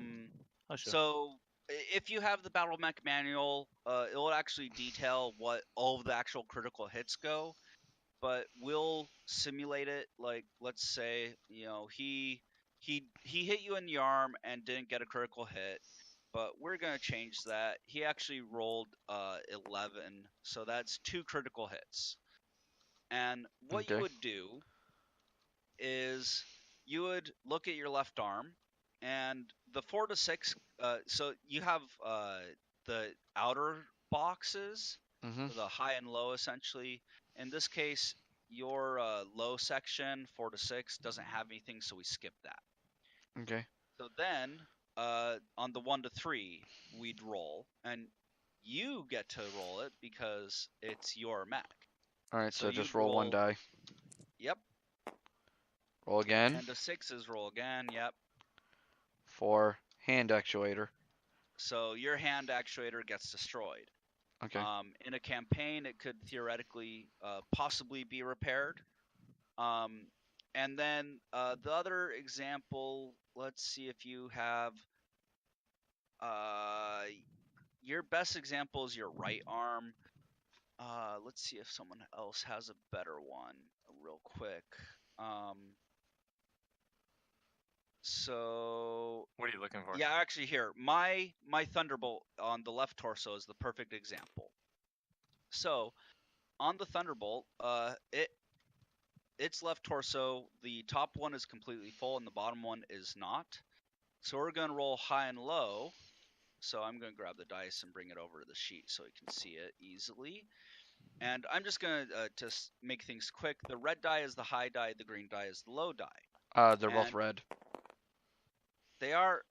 sure. So if you have the Battle Mech manual, it will actually detail what all of the actual critical hits go. but we'll simulate it. Like, let's say, he hit you in the arm and didn't get a critical hit, but we're gonna change that. He actually rolled 11, so that's 2 critical hits. And what you Okay. would do is you would look at your left arm, and the 4 to 6. So you have the outer boxes, Mm-hmm. the high and low, essentially. In this case, your low section, 4 to 6, doesn't have anything, so we skip that. Okay. So then, on the 1 to 3, we'd roll, and you get to roll it because it's your mech. All right. So So you'd just roll 1 die. Yep. Roll again. And the 6s roll again. Yep. For hand actuator. So your hand actuator gets destroyed. Okay. In a campaign, it could theoretically possibly be repaired. And then the other example, let's see if you have your best example is your right arm. Let's see if someone else has a better one real quick. So What are you looking for? yeah, actually here, my Thunderbolt on the left torso is the perfect example. So on the Thunderbolt, its left torso, the top one is completely full and the bottom one is not. So we're going to roll high and low. So I'm going to grab the dice and bring it over to the sheet so you can see it easily. And I'm just going to just make things quick. The red die is the high die, the green die is the low die. They're both And red. They are.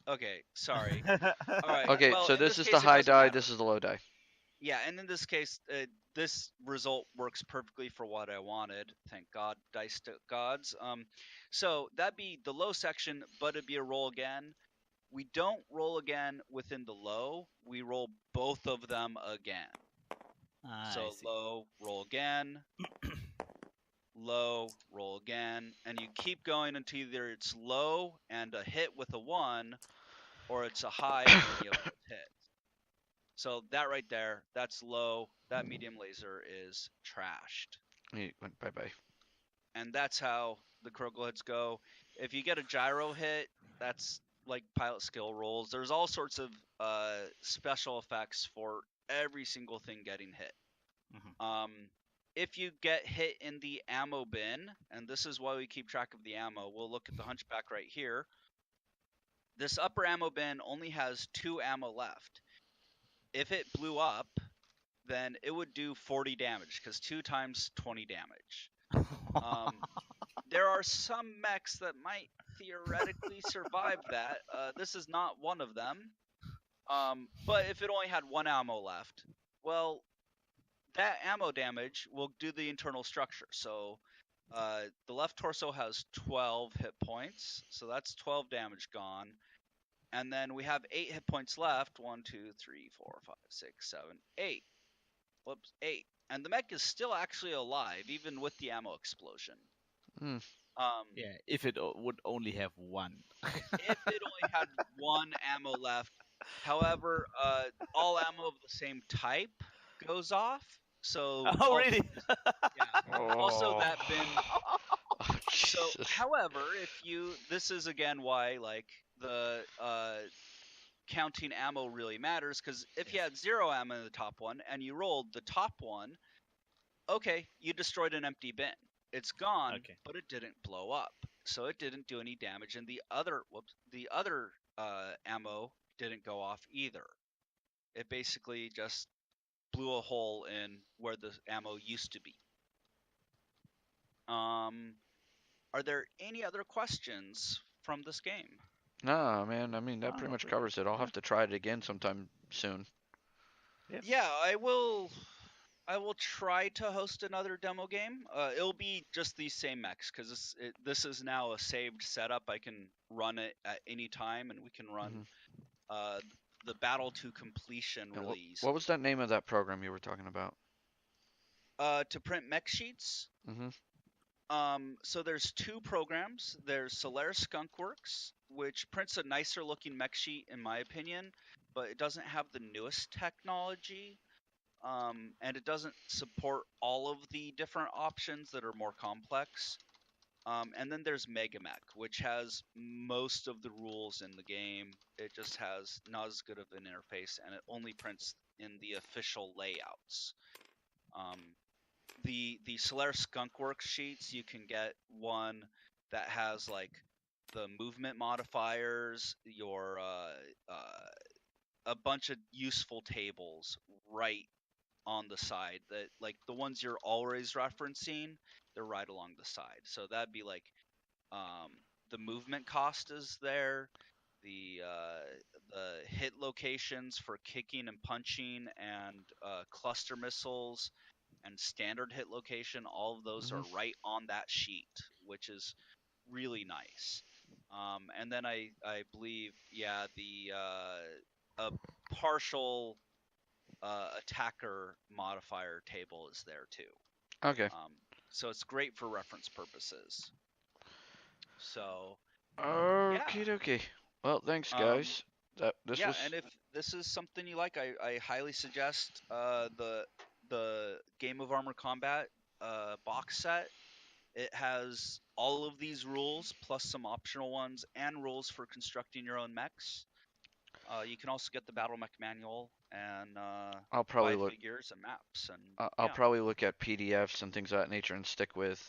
Okay, sorry. All right. Okay, well, so in this is case the it high doesn't die, matter. this is the low die. Yeah, and in this case, this result works perfectly for what I wanted. Thank God, dice gods. So that'd be the low section, but it'd be a roll again. We don't roll again within the low. We roll both of them again. I So see. low, roll again. Low, roll again, and you keep going until either it's low and a hit with a 1, or it's a high and any of those hits. So that right there, that's low. That medium laser is trashed. He went bye-bye. And that's how the critical hits go. If you get a gyro hit, that's like pilot skill rolls. There's all sorts of special effects for every single thing getting hit. Mm-hmm. If you get hit in the ammo bin, and this is why we keep track of the ammo, we'll look at the hunchback right here. This upper ammo bin only has 2 ammo left. If it blew up, then it would do 40 damage, because 2 times 20 damage. There are some mechs that might theoretically survive that. This is not one of them. But if it only had 1 ammo left, well, that ammo damage will do the internal structure. So the left torso has 12 hit points, so that's 12 damage gone. And then we have 8 hit points left. 1, 2, 3, 4, 5, 6, 7, 8. Whoops, 8. And the mech is still actually alive, even with the ammo explosion. Hmm. Yeah, if it would only have 1. If it only had 1 ammo left. However, all ammo of the same type goes off. So Oh, really? Yeah. Also, that bin. Oh, So, Jesus. however, this is again why like the counting ammo really matters, because if you had 0 ammo in the top one and you rolled the top one, okay, you destroyed an empty bin. It's gone, Okay. but it didn't blow up, so it didn't do any damage, and the other ammo didn't go off either. It basically just blew a hole in where the ammo used to be. Are there any other questions from this game? No, man. I mean, that pretty much pretty covers it. I'll yeah. have to try it again sometime soon. Yep. Yeah, I will try to host another demo game. It'll be just these same mechs, because this is now a saved setup. I can run it at any time, and we can run the battle to completion And really easily. what was that name of that program you were talking about? To print mech sheets. Mm-hmm. So there's 2 programs. There's Solaris Skunkworks, which prints a nicer looking mech sheet in my opinion, but it doesn't have the newest technology. and it doesn't support all of the different options that are more complex. And then there's Megamech, which has most of the rules in the game. It just has not as good of an interface, and it only prints in the official layouts. The Solaris Skunkworks sheets, you can get one that has like the movement modifiers, your a bunch of useful tables right on the side, that like the ones you're always referencing, they're right along the side. So that'd be like the movement cost is there, the hit locations for kicking and punching, and cluster missiles and standard hit location. All of those are right on that sheet, which is really nice. And then I believe, yeah, the a partial attacker modifier table is there too. Okay. So it's great for reference purposes. So Okie dokie. Well, thanks, guys. This was. and if this is something you like, I highly suggest the Game of Armor Combat box set. It has all of these rules plus some optional ones and rules for constructing your own mechs. You can also get the Battle Mech manual and I'll probably buy look. figures and maps. And I'll probably look at PDFs and things of that nature and stick with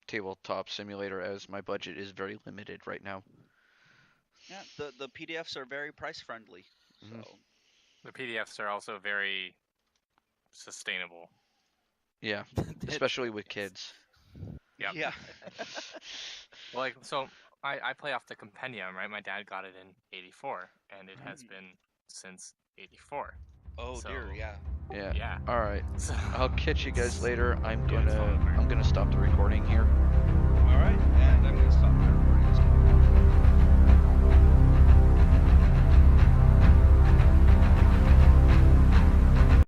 Tabletop Simulator, as my budget is very limited right now. Yeah, the PDFs are very price friendly. So the PDFs are also very sustainable. Yeah, especially with kids. Yep. Yeah. Like, so I play off the compendium, right? My dad got it in '84, and it has been since '84. Oh So, dear, yeah. Yeah. All right. So, I'll catch you guys later. I'm Yeah, it's falling apart. gonna stop the recording here. All right, and I'm gonna stop the recording.